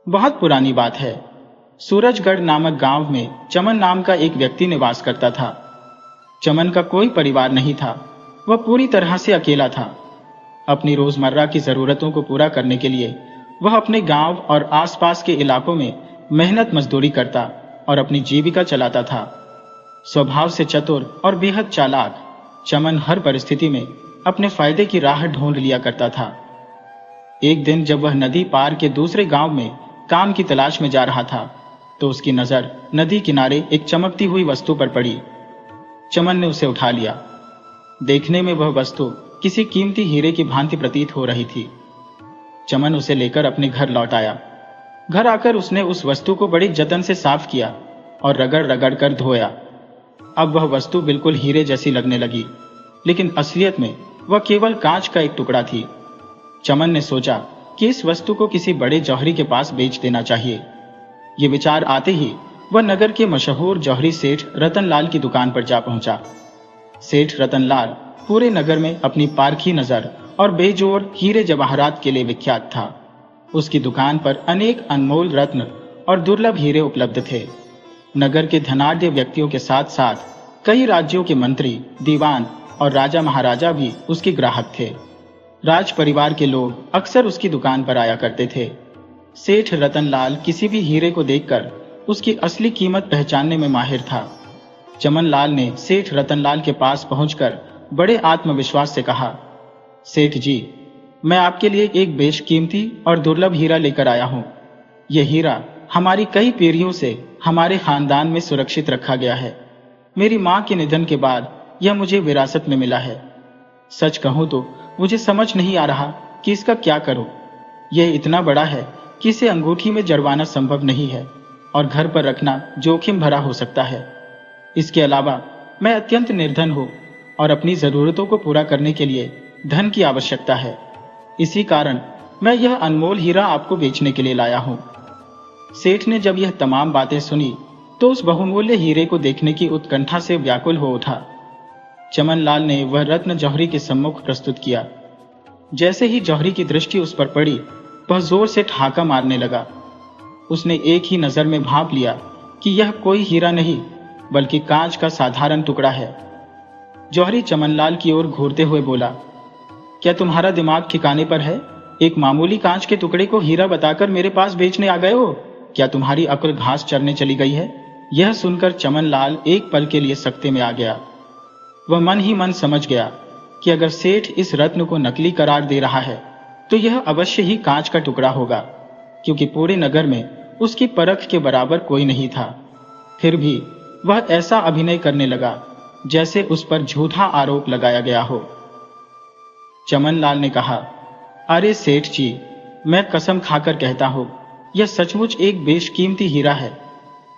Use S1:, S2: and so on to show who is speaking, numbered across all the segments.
S1: बहुत पुरानी बात है। सूरजगढ़ नामक गांव में चमन नाम का एक व्यक्ति निवास करता था। चमन का कोई परिवार नहीं था। वह पूरी तरह से अकेला था। अपनी रोजमर्रा की जरूरतों को पूरा करने के लिए वह अपने गांव और आसपास के इलाकों में मेहनत मजदूरी करता और अपनी जीविका चलाता था। स्वभाव से चतुर और बेहद चालाक चमन हर परिस्थिति में अपने फायदे की राह ढूंढ लिया करता था। एक दिन जब वह नदी पार के दूसरे गांव में काम की तलाश में जा रहा था तो उसकी नजर नदी किनारे एक चमकती हुई वस्तु पर पड़ी। चमन ने उसे उठा लिया। देखने में वह वस्तु किसी कीमती हीरे की भांति प्रतीत हो रही थी। चमन उसे लेकर अपने घर लौट आया। घर आकर उसने उस वस्तु को बड़े जतन से साफ किया और रगड़ रगड़ कर धोया। अब वह वस्तु बिल्कुल हीरे जैसी लगने लगी, लेकिन असलियत में वह केवल कांच का एक टुकड़ा थी। चमन ने सोचा कि इस वस्तु को किसी बड़े जौहरी के पास बेच देना चाहिए। ये विचार आते ही वह नगर के मशहूर जौहरी सेठ रतनलाल की दुकान पर जा पहुंचा। सेठ रतनलाल पूरे नगर में अपनी पारखी नजर और बेजोड़ हीरे जवाहरात के लिए विख्यात था। उसकी दुकान पर अनेक अनमोल रत्न और दुर्लभ हीरे उपलब्ध थे। नगर के धनाढ्य व्यक्तियों के साथ साथ कई राज्यों के मंत्री, दीवान और राजा महाराजा भी उसके ग्राहक थे। राज परिवार के लोग अक्सर उसकी दुकान पर आया करते थे। सेठ रतनलाल किसी भी हीरे को देखकर उसकी असली कीमत पहचानने में माहिर था। चमन लाल ने सेठ रतनलाल के पास पहुंचकर बड़े आत्मविश्वास से कहा, सेठ जी, मैं आपके लिए एक बेशकीमती और दुर्लभ हीरा लेकर आया हूं। यह हीरा हमारी कई पीढ़ियों से हमारे खानदान में सुरक्षित रखा गया है। मेरी मां के निधन के बाद यह मुझे विरासत में मिला है। सच कहूं तो मुझे समझ नहीं आ रहा कि इसका क्या करूं। यह इतना बड़ा है कि इसे अंगूठी में जड़वाना संभव नहीं है और घर पर रखना जोखिम भरा हो सकता है। इसके अलावा मैं अत्यंत निर्धन हूं और अपनी जरूरतों को पूरा करने के लिए धन की आवश्यकता है। इसी कारण मैं यह अनमोल हीरा आपको बेचने के लिए लाया हूं। सेठ ने जब यह तमाम बातें सुनी तो उस बहुमूल्य हीरे को देखने की उत्कंठा से व्याकुल हो उठा। चमन लाल ने वह रत्न जौहरी के सम्मुख प्रस्तुत किया। जैसे ही जौहरी की दृष्टि उस पर पड़ी, वह जोर से ठहाका मारने लगा। उसने एक ही नजर में भांप लिया कि यह कोई हीरा नहीं बल्कि कांच का साधारण टुकड़ा है। जौहरी चमनलाल की ओर घूरते हुए बोला, क्या तुम्हारा दिमाग ठिकाने पर है? एक मामूली कांच के टुकड़े को हीरा बताकर मेरे पास बेचने आ गए हो? क्या तुम्हारी अक्ल घास चरने चली गई है? यह सुनकर चमनलाल एक पल के लिए सकते में आ गया। वह मन ही मन समझ गया कि अगर सेठ इस रत्न को नकली करार दे रहा है तो यह अवश्य ही कांच का टुकड़ा होगा, क्योंकि पूरे नगर में उसकी परख के बराबर कोई नहीं था। फिर भी वह ऐसा अभिनय करने लगा जैसे उस पर झूठा आरोप लगाया गया हो। चमनलाल ने कहा, अरे सेठ जी, मैं कसम खाकर कहता हूं, यह सचमुच एक बेशकीमती हीरा है।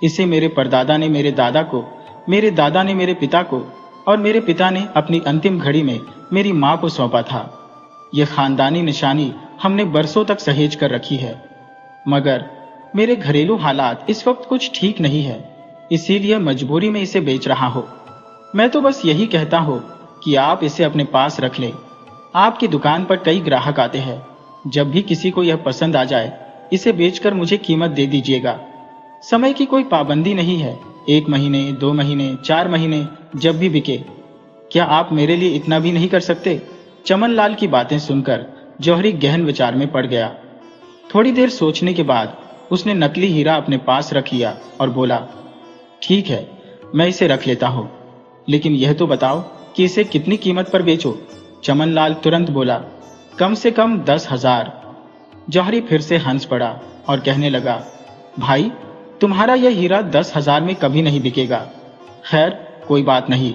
S1: इसे मेरे परदादा ने मेरे दादा को, मेरे दादा ने मेरे पिता को और मेरे पिता ने अपनी अंतिम घड़ी में मेरी मां को सौंपा था। यह खानदानी निशानी हमने बरसों तक सहेज कर रखी है, मगर मेरे घरेलू हालात इस वक्त कुछ ठीक नहीं है, इसीलिए मजबूरी में इसे बेच रहा हूं। मैं तो बस यही कहता हूं कि आप इसे अपने पास रख लें। आपकी दुकान पर कई ग्राहक आते हैं। जब भी किसी को यह पसंद आ जाए, इसे बेचकर मुझे कीमत दे दीजिएगा। समय की कोई पाबंदी नहीं है। 1 महीने, 2 महीने, 4 महीने, जब भी बिके। क्या आप मेरे लिए इतना भी नहीं कर सकते? चमनलाल की बातें सुनकर जौहरी गहन विचार में पड़ गया। थोड़ी देर सोचने के बाद उसने नकली हीरा अपने पास रख लिया और बोला, ठीक है, मैं इसे रख लेता हूं, लेकिन यह तो बताओ कि इसे कितनी कीमत पर बेचो। चमनलाल तुरंत बोला, कम से कम 10,000। जौहरी फिर से हंस पड़ा और कहने लगा, भाई, तुम्हारा यह हीरा 10,000 में कभी नहीं बिकेगा। खैर, कोई बात नहीं,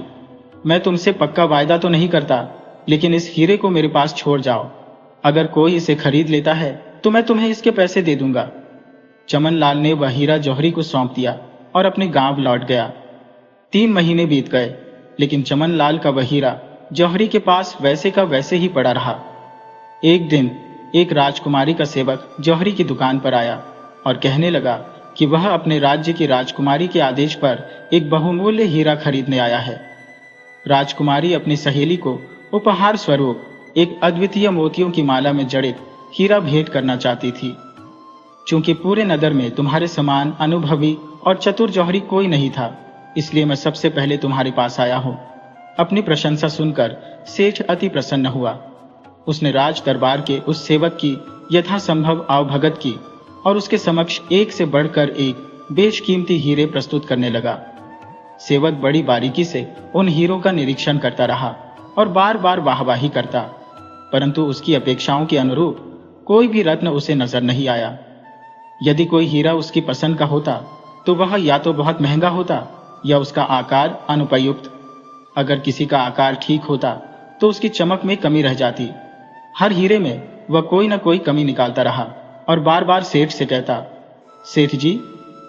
S1: मैं तुमसे पक्का वायदा तो नहीं करता, लेकिन इस हीरे को मेरे पास छोड़ जाओ। अगर कोई इसे खरीद लेता है तो मैं तुम्हें इसके पैसे दे दूंगा। चमनलाल ने वह हीरा जौहरी को सौंप दिया और अपने गांव लौट गया। 3 महीने बीत गए, लेकिन चमनलाल का वह हीरा जौहरी के पास वैसे का वैसे ही पड़ा रहा। एक दिन एक राजकुमारी का सेवक जौहरी की दुकान पर आया और कहने लगा कि वह अपने राज्य की राजकुमारी के आदेश पर एक बहुमूल्य हीरा खरीदने आया है। राजकुमारी अपनी सहेली को उपहार स्वरूप एक अद्वितीय मोतियों की माला में जड़ित हीरा भेंट करना चाहती थी। चूंकि पूरे नगर में तुम्हारे समान अनुभवी और चतुर जौहरी कोई नहीं था, इसलिए मैं सबसे पहले तुम्हारे पास आया हूं। अपनी प्रशंसा सुनकर सेठ अति प्रसन्न हुआ। उसने राज दरबार के उस सेवक की यथासंभव आवभगत की और उसके समक्ष एक से बढ़कर एक बेशकीमती हीरे प्रस्तुत करने लगा। सेवक बड़ी बारीकी से उन हीरों का निरीक्षण करता रहा और बार बार वाहवाही करता, परंतु उसकी अपेक्षाओं के अनुरूप कोई भी रत्न उसे नजर नहीं आया। यदि कोई हीरा उसकी पसंद का होता तो वह या तो बहुत महंगा होता या उसका आकार अनुपयुक्त। अगर किसी का आकार ठीक होता तो उसकी चमक में कमी रह जाती। हर हीरे में वह कोई न कोई कमी निकालता रहा और बार बार सेठ से कहता, सेठ जी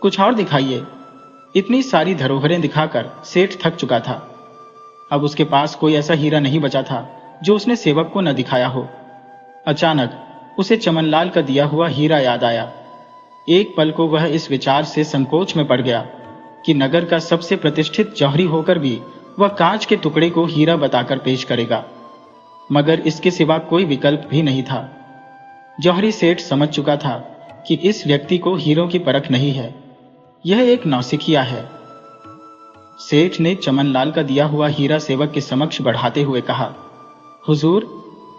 S1: कुछ और दिखाइए। इतनी सारी धरोहरें दिखाकर सेठ थक चुका था। अब उसके पास कोई ऐसा हीरा नहीं बचा था जो उसने सेवक को न दिखाया हो। अचानक उसे चमनलाल का दिया हुआ हीरा याद आया। एक पल को वह इस विचार से संकोच में पड़ गया कि नगर का सबसे प्रतिष्ठित जौहरी होकर भी वह कांच के टुकड़े को हीरा बताकर पेश करेगा, मगर इसके सिवा कोई विकल्प भी नहीं था। जौहरी सेठ समझ चुका था कि इस व्यक्ति को हीरों की परख नहीं है, यह एक नौसिखिया है। सेठ ने चमनलाल का दिया हुआ हीरा सेवक के समक्ष बढ़ाते हुए कहा, हुजूर,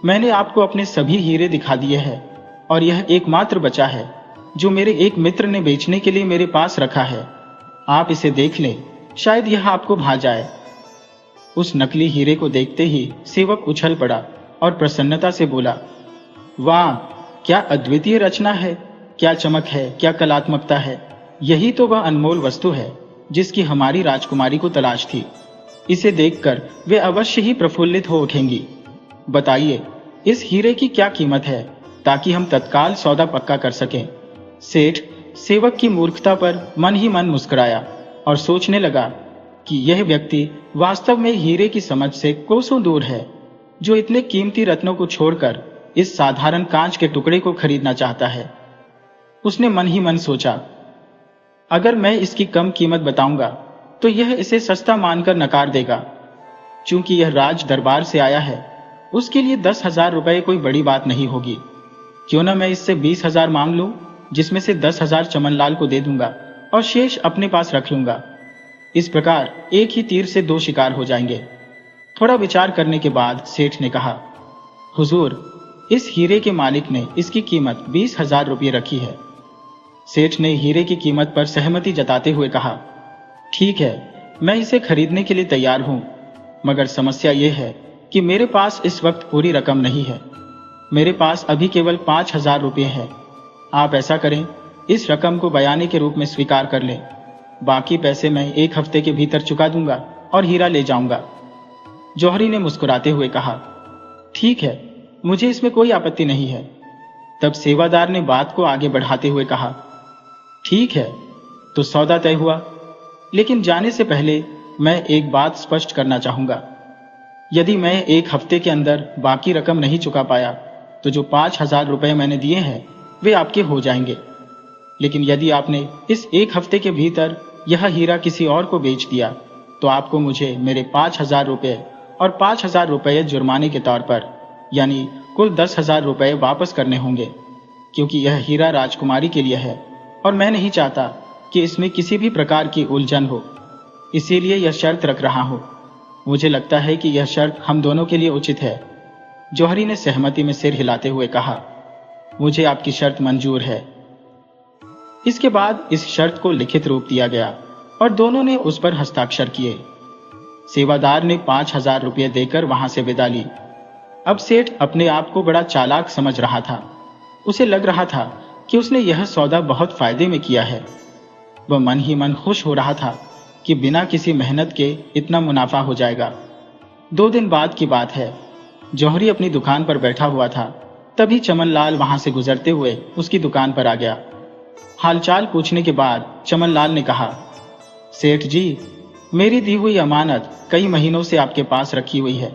S1: मैंने आपको अपने सभी हीरे दिखा दिए हैं और यह एकमात्र बचा है जो मेरे एक मित्र ने बेचने के लिए मेरे पास रखा है। आप इसे देख लें, शायद यह आपको भा जाए। उस नकली हीरे को देखते ही सेवक उछल पड़ा और प्रसन्नता से बोला, वाह, क्या अद्वितीय रचना है, क्या चमक है, क्या कलात्मकता है। यही तो वह अनमोल वस्तु है जिसकी हमारी राजकुमारी को तलाश थी। इसे देखकर वे अवश्य ही प्रफुल्लित हो उठेंगी। बताइए, इस हीरे की क्या कीमत है ताकि हम तत्काल सौदा पक्का कर सकें। सेठ सेवक की मूर्खता पर मन ही मन मुस्कुराया और सोचने लगा कि यह व्यक्ति वास्तव में हीरे की समझ से कोसों दूर है, जो इतने कीमती रत्नों को छोड़कर इस साधारण कांच के टुकड़े को खरीदना चाहता है। उसने मन ही मन सोचा, अगर मैं इसकी कम कीमत बताऊंगा तो यह इसे सस्ता मानकर नकार देगा। चूंकि यह राज दरबार से आया है, उसके लिए 10,000 रुपए कोई बड़ी बात नहीं होगी। क्यों न मैं इससे 20,000 मांग लूं, जिसमें से 10,000 चमनलाल को दे दूंगा और शेष अपने पास रख लूंगा। इस प्रकार एक ही तीर से दो शिकार हो जाएंगे। थोड़ा विचार करने के बाद सेठ ने कहा, हुजूर, इस हीरे के मालिक ने इसकी कीमत 20,000 रुपये रखी है। सेठ ने हीरे की कीमत पर सहमति जताते हुए कहा, ठीक है, मैं इसे खरीदने के लिए तैयार हूं, मगर समस्या यह है कि मेरे पास इस वक्त पूरी रकम नहीं है। मेरे पास अभी केवल 5,000 रुपये है। आप ऐसा करें, इस रकम को बयाने के रूप में स्वीकार कर लें। बाकी पैसे मैं 1 हफ्ते के भीतर चुका दूंगा और हीरा ले जाऊंगा। जौहरी ने मुस्कुराते हुए कहा, ठीक है, मुझे इसमें कोई आपत्ति नहीं है। तब सेवादार ने बात को आगे बढ़ाते हुए कहा, ठीक है, तो सौदा तय हुआ। लेकिन जाने से पहले मैं एक बात स्पष्ट करना चाहूंगा। यदि मैं 1 हफ्ते के अंदर बाकी रकम नहीं चुका पाया तो जो 5,000 रुपए मैंने दिए हैं वे आपके हो जाएंगे। लेकिन यदि आपने इस 1 हफ्ते के भीतर यह हीरा किसी और को बेच दिया तो आपको मुझे मेरे 5,000 रुपये और 5,000 रुपये जुर्माने के तौर पर, यानी कुल 10,000 रुपये वापस करने होंगे, क्योंकि यह हीरा राजकुमारी के लिए है और मैं नहीं चाहता कि इसमें किसी भी प्रकार की उलझन हो। इसीलिए यह शर्त रख रहा हूं। मुझे लगता है कि यह शर्त हम दोनों के लिए उचित है। जौहरी ने सहमति में सिर हिलाते हुए कहा, मुझे आपकी शर्त मंजूर है। इसके बाद इस शर्त को लिखित रूप दिया गया और दोनों ने उस पर हस्ताक्षर किए। सेवादार ने 5,000 रुपये देकर वहां से विदा ली। अब सेठ अपने आप को बड़ा चालाक समझ रहा था। उसे लग रहा था कि उसने यह सौदा बहुत फायदे में किया है। वह मन ही मन खुश हो रहा था कि बिना किसी मेहनत के इतना मुनाफा हो जाएगा। 2 दिन बाद की बात है। जौहरी अपनी दुकान पर बैठा हुआ था, तभी चमनलाल वहां से गुजरते हुए उसकी दुकान पर आ गया। हालचाल पूछने के बाद चमनलाल ने कहा, सेठ जी, मेरी दी हुई अमानत कई महीनों से आपके पास रखी हुई है।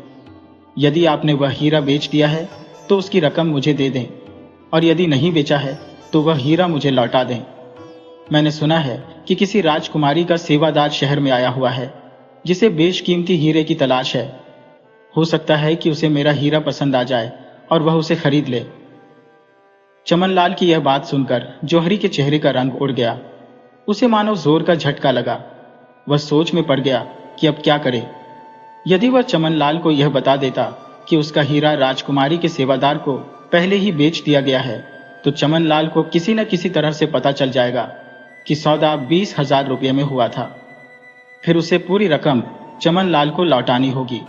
S1: यदि आपने वह हीरा बेच दिया है तो उसकी रकम मुझे दे दें, और यदि नहीं बेचा है तो वह हीरा मुझे लौटा दें। मैंने सुना है कि किसी राजकुमारी का सेवादार शहर में आया हुआ है जिसे बेशकीमती हीरे की तलाश है। हो सकता है कि उसे मेरा हीरा पसंद आ जाए और वह उसे खरीद ले। चमनलाल की यह बात सुनकर जौहरी के चेहरे का रंग उड़ गया। उसे मानो जोर का झटका लगा। वह सोच में पड़ गया कि अब क्या करे। यदि वह चमनलाल को यह बता देता कि उसका हीरा राजकुमारी के सेवादार को पहले ही बेच दिया गया है, तो चमनलाल को किसी न किसी तरह से पता चल जाएगा कि सौदा 20,000 रुपये में हुआ था। फिर उसे पूरी रकम चमनलाल को लौटानी होगी,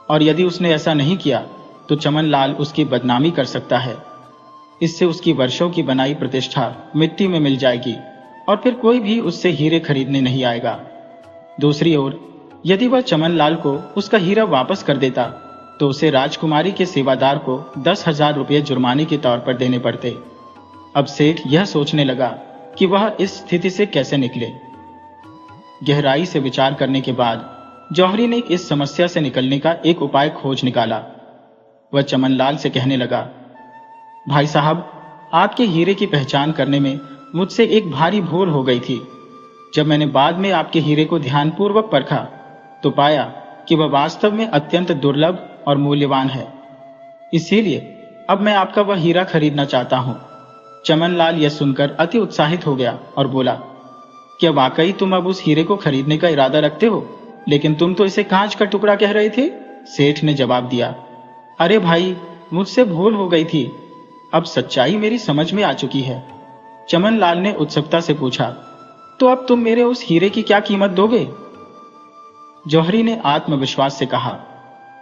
S1: और यदि उसने ऐसा नहीं किया तो चमनलाल उसकी बदनामी कर सकता है। इससे उसकी वर्षों की बनाई प्रतिष्ठा मिट्टी में मिल जाएगी और फिर कोई भी उससे हीरे खरीदने नहीं आएगा। दूसरी ओर यदि वह चमनलाल को उसका हीरा वापस कर देता तो उसे राजकुमारी के सेवादार को 10,000 रुपये जुर्माने के तौर पर देने पड़ते। अब सेठ यह सोचने लगा कि वह इस स्थिति से कैसे निकले। गहराई से विचार करने के बाद जौहरी ने इस समस्या से निकलने का एक उपाय खोज निकाला। वह चमनलाल से कहने लगा, भाई साहब, आपके हीरे की पहचान करने में मुझसे एक भारी भूल हो गई थी। जब मैंने बाद में आपके हीरे को ध्यानपूर्वक परखा तो पाया कि वह वास्तव में अत्यंत दुर्लभ और मूल्यवान है। इसीलिए अब मैं आपका वह हीरा खरीदना चाहता हूं। चमनलाल यह सुनकर अति उत्साहित हो गया और बोला, क्या वाकई तुम अब उस हीरे को खरीदने का इरादा रखते हो? लेकिन तुम तो इसे कांच का टुकड़ा कह रहे थे। सेठ ने जवाब दिया, अरे भाई, मुझसे भूल हो गई थी। अब सच्चाई मेरी समझ में आ चुकी है। चमनलाल ने उत्सुकता से पूछा, तो अब तुम मेरे उस हीरे की क्या कीमत दोगे? जौहरी ने आत्मविश्वास से कहा,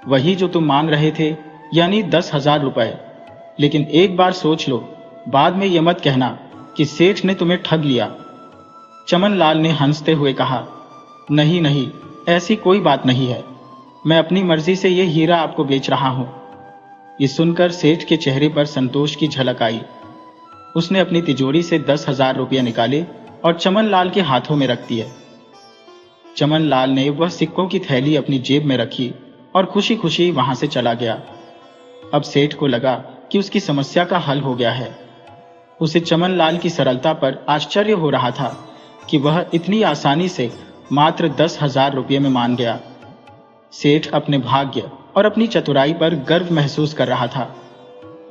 S1: वही जो तुम मांग रहे थे, यानी 10,000 रुपए। लेकिन एक बार सोच लो, बाद में यह मत कहना कि सेठ ने तुम्हें ठग लिया। चमनलाल ने हंसते हुए कहा, नहीं नहीं, ऐसी कोई बात नहीं है। मैं अपनी मर्जी से यह हीरा आपको बेच रहा हूं। ये सुनकर सेठ के चेहरे पर संतोष की झलक आई। उसने अपनी तिजोरी से 10,000 रुपये निकाले और चमनलाल के हाथों में रख दिए। चमनलाल ने वह सिक्कों की थैली अपनी जेब में रखी और खुशी खुशी वहां से चला गया। अब सेठ को लगा कि उसकी समस्या का हल हो गया है। उसे चमनलाल की सरलता पर आश्चर्य हो रहा था कि वह इतनी आसानी से मात्र 10,000 रुपये में मान गया। सेठ अपने भाग्य और अपनी चतुराई पर गर्व महसूस कर रहा था।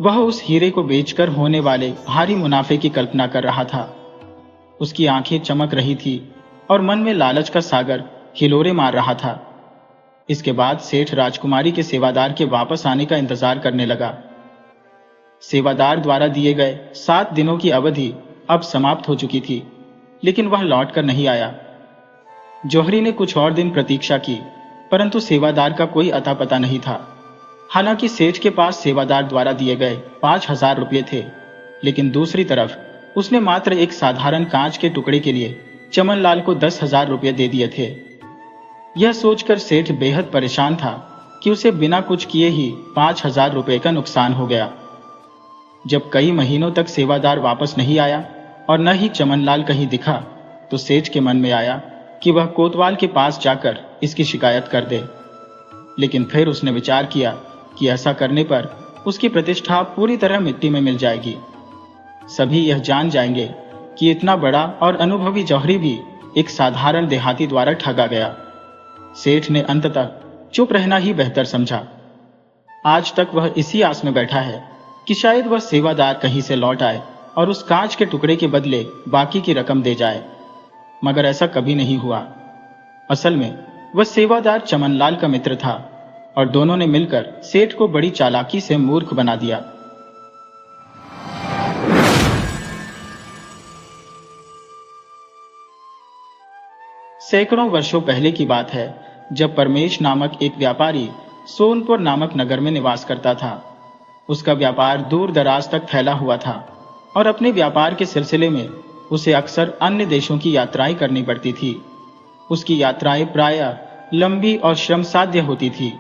S1: वह उस हीरे को बेचकर होने वाले भारी मुनाफे की कल्पना कर रहा था। उसकी आंखें चमक रही थी और मन में लालच का सागर हिलोरे मार रहा था। इसके बाद सेठ राजकुमारी के सेवादार के वापस आने का इंतजार करने लगा। सेवादार द्वारा दिए गए 7 दिनों की अवधि अब समाप्त हो चुकी थी, लेकिन वह लौटकर नहीं आया। जौहरी ने कुछ और दिन प्रतीक्षा की, परंतु सेवादार का कोई अता पता नहीं था। हालांकि सेठ के पास सेवादार द्वारा दिए गए 5,000 रुपये थे, लेकिन दूसरी तरफ उसने मात्र एक साधारण कांच के टुकड़े के लिए चमनलाल को 10,000 रुपये दे दिए थे। यह सोचकर सेठ बेहद परेशान था कि उसे बिना कुछ किए ही 5,000 रुपये का नुकसान हो गया। जब कई महीनों तक सेवादार वापस नहीं आया और न ही चमनलाल कहीं दिखा, तो सेठ के मन में आया कि वह कोतवाल के पास जाकर इसकी शिकायत कर दे। लेकिन फिर उसने विचार किया कि ऐसा करने पर उसकी प्रतिष्ठा पूरी तरह मिट्टी में मिल जाएगी। सभी यह जान जाएंगे कि इतना बड़ा और अनुभवी जौहरी भी एक साधारण देहाती द्वारा ठगा गया। सेठ ने अंततः चुप रहना ही बेहतर समझा। आज तक वह इसी आस में बैठा है कि शायद वह सेवादार कहीं से लौट आए और उस कांच के टुकड़े के बदले बाकी की रकम दे जाए, मगर ऐसा कभी नहीं हुआ। असल में वह सेवादार चमनलाल का मित्र था और दोनों ने मिलकर सेठ को बड़ी चालाकी से मूर्ख बना दिया। सैकड़ों वर्षों पहले की बात है, जब परमेश नामक एक व्यापारी सोनपुर नामक नगर में निवास करता था। उसका व्यापार दूर दराज तक फैला हुआ था और अपने व्यापार के सिलसिले में उसे अक्सर अन्य देशों की यात्राएं करनी पड़ती थी। उसकी यात्राएं प्रायः लंबी और श्रमसाध्य होती थी।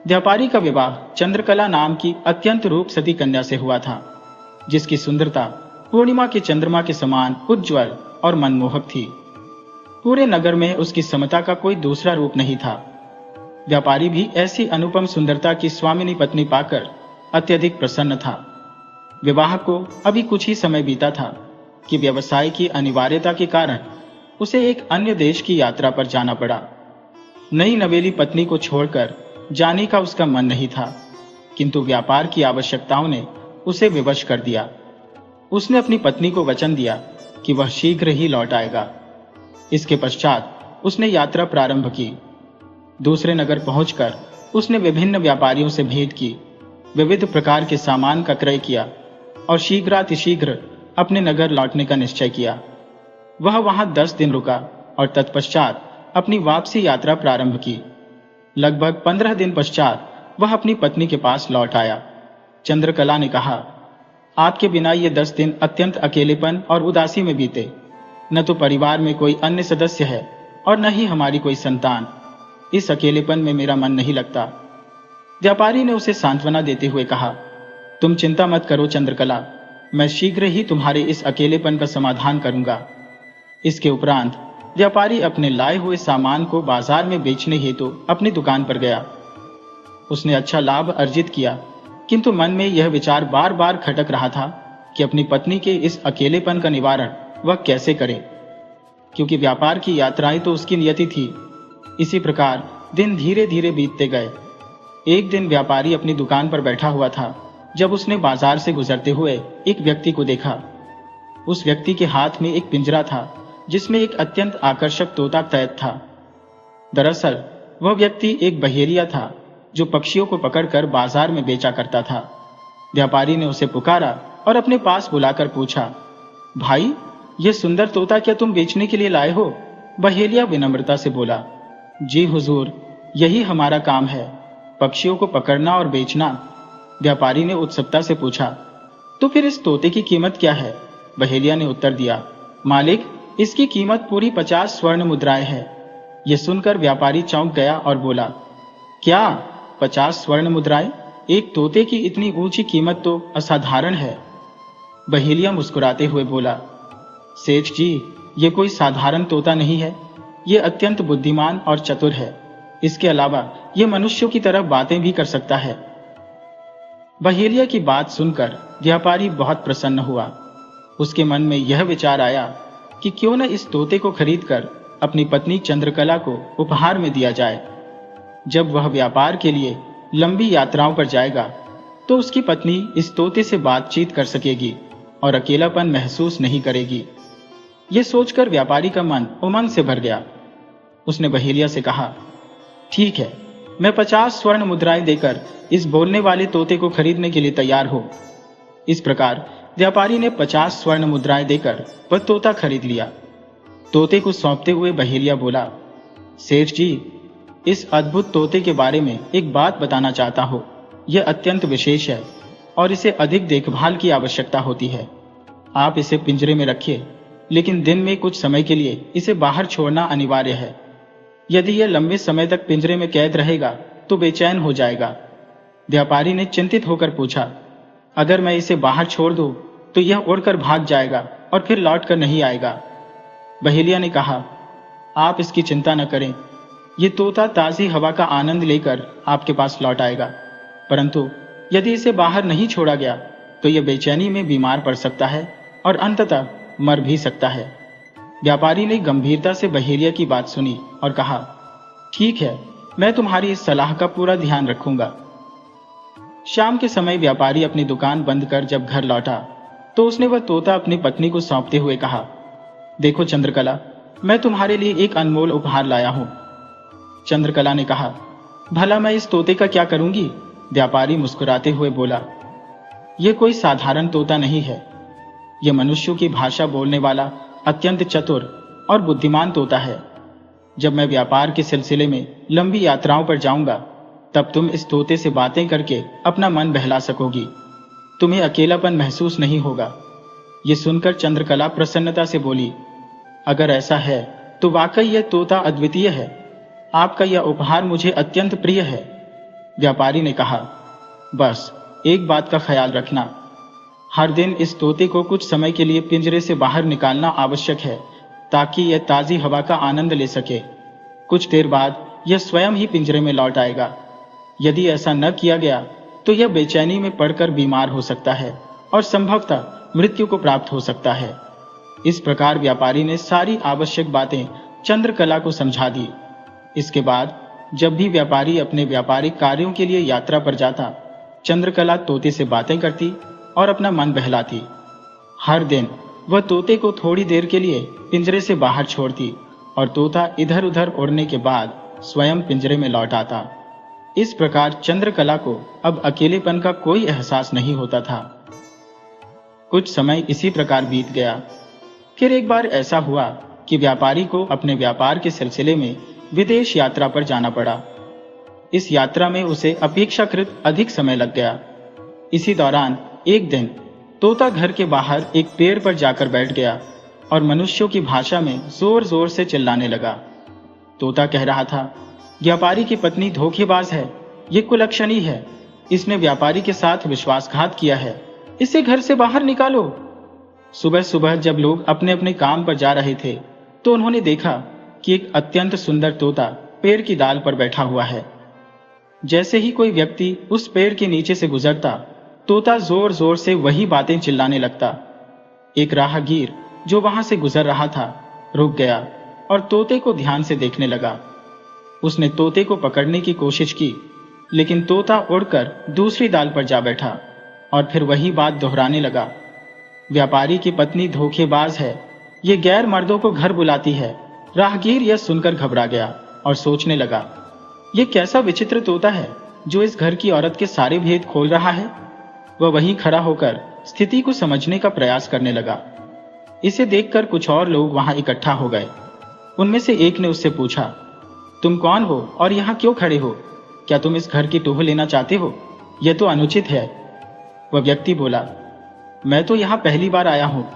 S1: व्यापारी का विवाह चंद्रकला नाम की अत्यंत रूपसती कन्या से हुआ था, जिसकी सुंदरता पूर्णिमा के चंद्रमा के समान उज्ज्वल और मनमोहक थी। पूरे नगर में उसकी समता का कोई दूसरा रूप नहीं था। व्यापारी भी ऐसी अनुपम सुंदरता की स्वामिनी पत्नी पाकर अत्यधिक प्रसन्न था। विवाह को अभी कुछ ही समय बीता था कि व्यवसाय की अनिवार्यता के कारण उसे एक अन्य देश की यात्रा पर जाना पड़ा। नई नवेली पत्नी को छोड़कर जाने का उसका मन नहीं था, किंतु व्यापार की आवश्यकताओं ने उसे विवश कर दिया। उसने अपनी पत्नी को वचन दिया कि वह शीघ्र ही लौट आएगा। इसके पश्चात उसने यात्रा प्रारंभ की। दूसरे नगर पहुंचकर उसने विभिन्न व्यापारियों से भेंट की, विविध प्रकार के सामान का क्रय किया और शीघ्रातिशीघ्र अपने नगर लौटने का निश्चय किया। वह वहां 10 दिन रुका और तत्पश्चात अपनी वापसी यात्रा प्रारंभ की। लगभग 15 दिन पश्चात वह अपनी पत्नी के पास लौट आया। चंद्रकला ने कहा, आपके बिना ये 10 दिन अत्यंत अकेलेपन और उदासी में बीते। न तो परिवार में कोई अन्य सदस्य है और न ही हमारी कोई संतान। इस अकेलेपन में मेरा मन नहीं लगता। व्यापारी ने उसे सांत्वना देते हुए कहा, तुम चिंता मत करो चंद्रकला, मैं शीघ्र ही तुम्हारे इस अकेलेपन का समाधान करूंगा। इसके उपरांत व्यापारी अपने लाए हुए सामान को बाजार में बेचने हेतु अपनी दुकान पर गया। उसने अच्छा लाभ अर्जित किया, किंतु मन में यह विचार बार बार खटक रहा था कि अपनी पत्नी के इस अकेलेपन का निवारण वह कैसे करे, क्योंकि व्यापार की यात्राएं तो उसकी नियति थी। इसी प्रकार दिन धीरे धीरे बीतते गए। एक दिन व्यापारी अपनी दुकान पर बैठा हुआ था जब उसने बाजार से गुजरते हुए एक व्यक्ति को देखा। उस व्यक्ति के हाथ में एक पिंजरा था जिसमें एक अत्यंत आकर्षक तोता कैद था। दरअसल वह व्यक्ति एक बहेलिया था जो पक्षियों को पकड़कर बाजार में बेचा करता था। व्यापारी ने उसे पुकारा और अपने पास बुलाकर पूछा, भाई, यह सुंदर तोता क्या तुम बेचने के लिए लाए हो? बहेलिया विनम्रता से बोला, जी हुजूर, यही हमारा काम है, पक्षियों को पकड़ना और बेचना। व्यापारी ने उत्सुकता से पूछा, तो फिर इस तोते की कीमत क्या है? बहेलिया ने उत्तर दिया, मालिक, इसकी कीमत पूरी 50 स्वर्ण मुद्राएं है। यह सुनकर व्यापारी चौंक गया और बोला, क्या 50 स्वर्ण मुद्राएं? एक तोते की इतनी ऊंची कीमत तो असाधारण है। बहेलिया मुस्कुराते हुए बोला, सेठ जी, ये कोई साधारण तोता नहीं है, ये अत्यंत बुद्धिमान और चतुर है। इसके अलावा यह मनुष्यों की तरह बातें भी कर सकता है। बहेलिया की बात सुनकर व्यापारी बहुत प्रसन्न हुआ। उसके मन में यह विचार आया कि क्यों न इस तोते को खरीदकर अपनी पत्नी चंद्रकला को उपहार में दिया जाए। जब वह व्यापार के लिए लंबी यात्राओं पर जाएगा तो उसकी पत्नी इस तोते से बातचीत कर सकेगी और अकेलापन महसूस नहीं करेगी। यह सोचकर व्यापारी का मन उमंग से भर गया। उसने बहेलिया से कहा, ठीक है, मैं 50 स्वर्ण मुद्राएं देकर इस बोलने वाले तोते को खरीदने के लिए तैयार हूं। इस प्रकार व्यापारी ने 50 स्वर्ण मुद्राएं देकर वह तोता खरीद लिया। तोते को सौंपते हुए बहेलिया बोला, सेठ जी, इस अद्भुत तोते के बारे में एक बात बताना चाहता हूं। यह अत्यंत विशेष है और इसे अधिक देखभाल की आवश्यकता होती है। आप इसे पिंजरे में रखिए, लेकिन दिन में कुछ समय के लिए इसे बाहर छोड़ना अनिवार्य है। यदि यह लंबे समय तक पिंजरे में कैद रहेगा तो बेचैन हो जाएगा। व्यापारी ने चिंतित होकर पूछा, अगर मैं इसे बाहर छोड़ दूं तो यह उड़कर भाग जाएगा और फिर लौट कर नहीं आएगा। बहेलिया ने कहा, आप इसकी चिंता न करें, ये तोता ताजी हवा का आनंद लेकर आपके पास लौट आएगा। परंतु यदि इसे बाहर नहीं छोड़ा गया तो यह बेचैनी में बीमार पड़ सकता है और अंततः मर भी सकता है। व्यापारी ने गंभीरता से बहेलिया की बात सुनी और कहा, ठीक है, मैं तुम्हारी इस सलाह का पूरा ध्यान रखूंगा। शाम के समय व्यापारी अपनी दुकान बंद कर जब घर लौटा तो उसने वह तोता अपनी पत्नी को सौंपते हुए कहा, देखो चंद्रकला, मैं तुम्हारे लिए एक अनमोल उपहार लाया हूं। चंद्रकला ने कहा, भला मैं इस तोते का क्या करूंगी? व्यापारी मुस्कुराते हुए बोला, यह कोई साधारण तोता नहीं है। यह मनुष्यों की भाषा बोलने वाला अत्यंत चतुर और बुद्धिमान तोता है। जब मैं व्यापार के सिलसिले में लंबी यात्राओं पर जाऊंगा तब तुम इस तोते से बातें करके अपना मन बहला सकोगी। तुम्हें अकेलापन महसूस नहीं होगा। ये सुनकर चंद्रकला प्रसन्नता से बोली, अगर ऐसा है तो वाकई यह तोता अद्वितीय है। आपका यह उपहार मुझे अत्यंत प्रिय है। व्यापारी ने कहा, बस एक बात का ख्याल रखना, हर दिन इस तोते को कुछ समय के लिए पिंजरे से बाहर निकालना आवश्यक है ताकि यह ताजी हवा का आनंद ले सके। कुछ देर बाद यह स्वयं ही पिंजरे में लौट आएगा। यदि ऐसा न किया गया तो यह बेचैनी में पड़कर बीमार हो सकता है और संभवतः मृत्यु को प्राप्त हो सकता है। इस प्रकार व्यापारी ने सारी आवश्यक बातें चंद्रकला को समझा दी। इसके बाद जब भी व्यापारी अपने व्यापारिक कार्यों के लिए यात्रा पर जाता, चंद्रकला तोते से बातें करती और अपना मन बहलाती। हर दिन वह तोते को थोड़ी देर के लिए पिंजरे से बाहर छोड़ती और तोता इधर उधर उड़ने के बाद स्वयं पिंजरे में लौट आता। इस प्रकार चंद्रकला को अब अकेलेपन का कोई एहसास नहीं होता था। कुछ समय इसी प्रकार बीत गया। फिर एक बार ऐसा हुआ कि व्यापारी को अपने व्यापार के सिलसिले में विदेश यात्रा पर जाना पड़ा। इस यात्रा में उसे अपेक्षाकृत अधिक समय लग गया। इसी दौरान एक दिन तोता घर के बाहर एक पेड़ पर जाकर बैठ गया और मनुष्यों की भाषा में जोर जोर से चिल्लाने लगा। तोता कह रहा था, व्यापारी की पत्नी धोखेबाज है, ये कुलक्षणी है, इसने व्यापारी के साथ विश्वासघात किया है, इसे घर से बाहर निकालो। सुबह सुबह जब लोग अपने अपने काम पर जा रहे थे तो उन्होंने देखा कि एक अत्यंत सुंदर तोता पेड़ की डाल पर बैठा हुआ है। जैसे ही कोई व्यक्ति उस पेड़ के नीचे से गुजरता, तोता जोर जोर से वही बातें चिल्लाने लगता। एक राहगीर जो वहां से गुजर रहा था रुक गया और तोते को ध्यान से देखने लगा। उसने तोते को पकड़ने की कोशिश की, लेकिन तोता उड़कर दूसरी डाल पर जा बैठा और फिर वही बात दोहराने लगा। व्यापारी की पत्नी धोखेबाज है, ये गैर मर्दों को घर बुलाती है। राहगीर यह सुनकर घबरा गया और सोचने लगा, ये कैसा विचित्र तोता है जो इस घर की औरत के सारे भेद खोल रहा है। वह वहीं खड़ा होकर स्थिति को समझने का प्रयास करने लगा। इसे देखकर कुछ और लोग वहां इकट्ठा हो गए। उनमें से एक ने उससे पूछा, तुम कौन हो और यहाँ क्यों खड़े हो? क्या तुम इस घर की टोह लेना चाहते हो? यह तो अनुचित है। वह व्यक्ति बोला, मैं तो यहाँ पहली बार आया हूँ,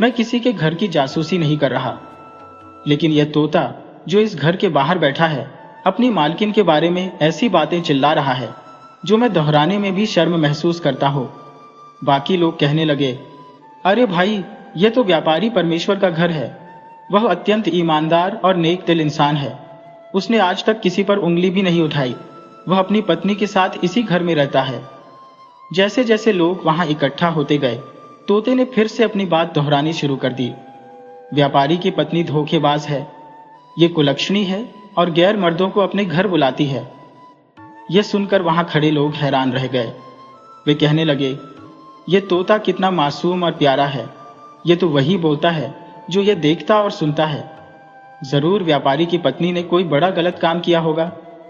S1: मैं किसी के घर की जासूसी नहीं कर रहा। लेकिन यह तोता जो इस घर के बाहर बैठा है अपनी मालकिन के बारे में ऐसी बातें चिल्ला रहा है जो मैं दोहराने में भी शर्म महसूस करता हूँ। बाकी लोग कहने लगे, अरे भाई, यह तो व्यापारी परमेश्वर का घर है। वह अत्यंत ईमानदार और नेक दिल इंसान है। उसने आज तक किसी पर उंगली भी नहीं उठाई। वह अपनी पत्नी के साथ इसी घर में रहता है। जैसे जैसे लोग वहां इकट्ठा होते गए, तोते ने फिर से अपनी बात दोहरानी शुरू कर दी। व्यापारी की पत्नी धोखेबाज है, ये कुलक्षणी है और गैर मर्दों को अपने घर बुलाती है। यह सुनकर वहां खड़े लोग हैरान रह गए। वे कहने लगे, ये तोता कितना मासूम और प्यारा है। ये तो वही बोलता है जो ये देखता और सुनता है। जरूर व्यापारी की पत्नी ने कोई बड़ा गलत काम किया होगा,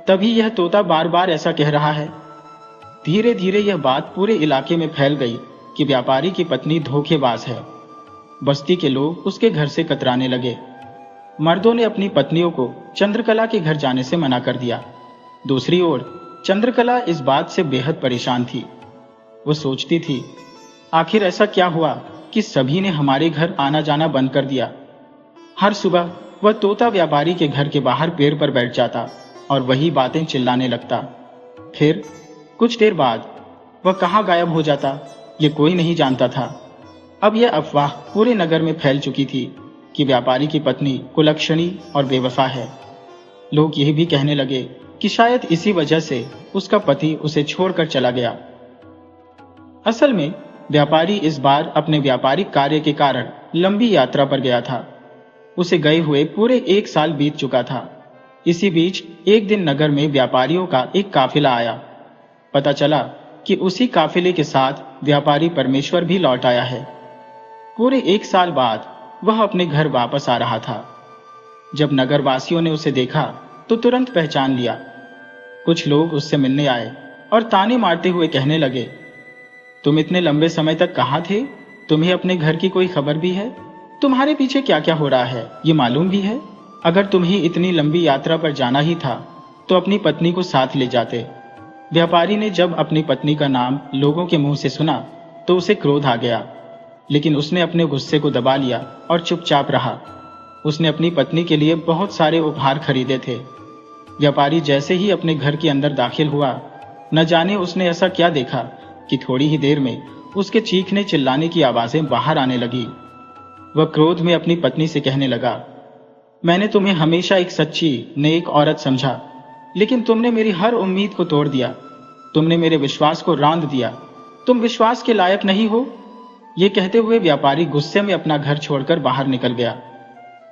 S1: तभी यह तोता बार बार ऐसा कह रहा है। धीरे धीरे यह बात पूरे इलाके में फैल गई कि व्यापारी की पत्नी धोखेबाज है। बस्ती के लोग उसके घर से कतराने लगे। मर्दों ने अपनी पत्नियों को चंद्रकला के घर जाने से मना कर दिया। दूसरी ओर चंद्रकला इस बात से बेहद परेशान थी। वो सोचती थी, आखिर ऐसा क्या हुआ कि सभी ने हमारे घर आना जाना बंद कर दिया। हर सुबह वह तोता व्यापारी के घर के बाहर पेड़ पर बैठ जाता और वही बातें चिल्लाने लगता। फिर कुछ देर बाद वह कहाँ गायब हो जाता, ये कोई नहीं जानता था। अब यह अफवाह पूरे नगर में फैल चुकी थी कि व्यापारी की पत्नी कुलक्षणी और बेवफा है। लोग यह भी कहने लगे कि शायद इसी वजह से उसका पति उसे छोड़कर चला गया। असल में व्यापारी इस बार अपने व्यापारिक कार्य के कारण लंबी यात्रा पर गया था। उसे गए हुए पूरे 1 साल बीत चुका था। इसी बीच एक दिन नगर में व्यापारियों का एक काफिला आया। पता चला कि उसी काफिले के साथ व्यापारी परमेश्वर भी लौट आया है। पूरे 1 साल बाद वह अपने घर वापस आ रहा था। जब नगरवासियों ने उसे देखा तो तुरंत पहचान लिया। कुछ लोग उससे मिलने आए और ताने मारते हुए कहने लगे, तुम इतने लंबे समय तक कहाँ थे? तुम्हें अपने घर की कोई खबर भी है? तुम्हारे पीछे क्या क्या हो रहा है ये मालूम भी है? अगर तुम्हें इतनी लंबी यात्रा पर जाना ही था तो अपनी पत्नी को साथ ले जाते। व्यापारी ने जब अपनी पत्नी का नाम लोगों के मुंह से सुना तो उसे क्रोध आ गया, लेकिन उसने अपने गुस्से को दबा लिया और चुपचाप रहा। उसने अपनी पत्नी के लिए बहुत सारे उपहार खरीदे थे। व्यापारी जैसे ही अपने घर के अंदर दाखिल हुआ, न जाने उसने ऐसा क्या देखा कि थोड़ी ही देर में उसके चीखने चिल्लाने की आवाजें बाहर आने लगी। वह क्रोध में अपनी पत्नी से कहने लगा, मैंने तुम्हें हमेशा एक सच्ची नेक औरत समझा, लेकिन तुमने मेरी हर उम्मीद को तोड़ दिया। तुमने मेरे विश्वास को रांद दिया। तुम विश्वास के लायक नहीं हो। ये कहते हुए व्यापारी गुस्से में अपना घर छोड़कर बाहर निकल गया।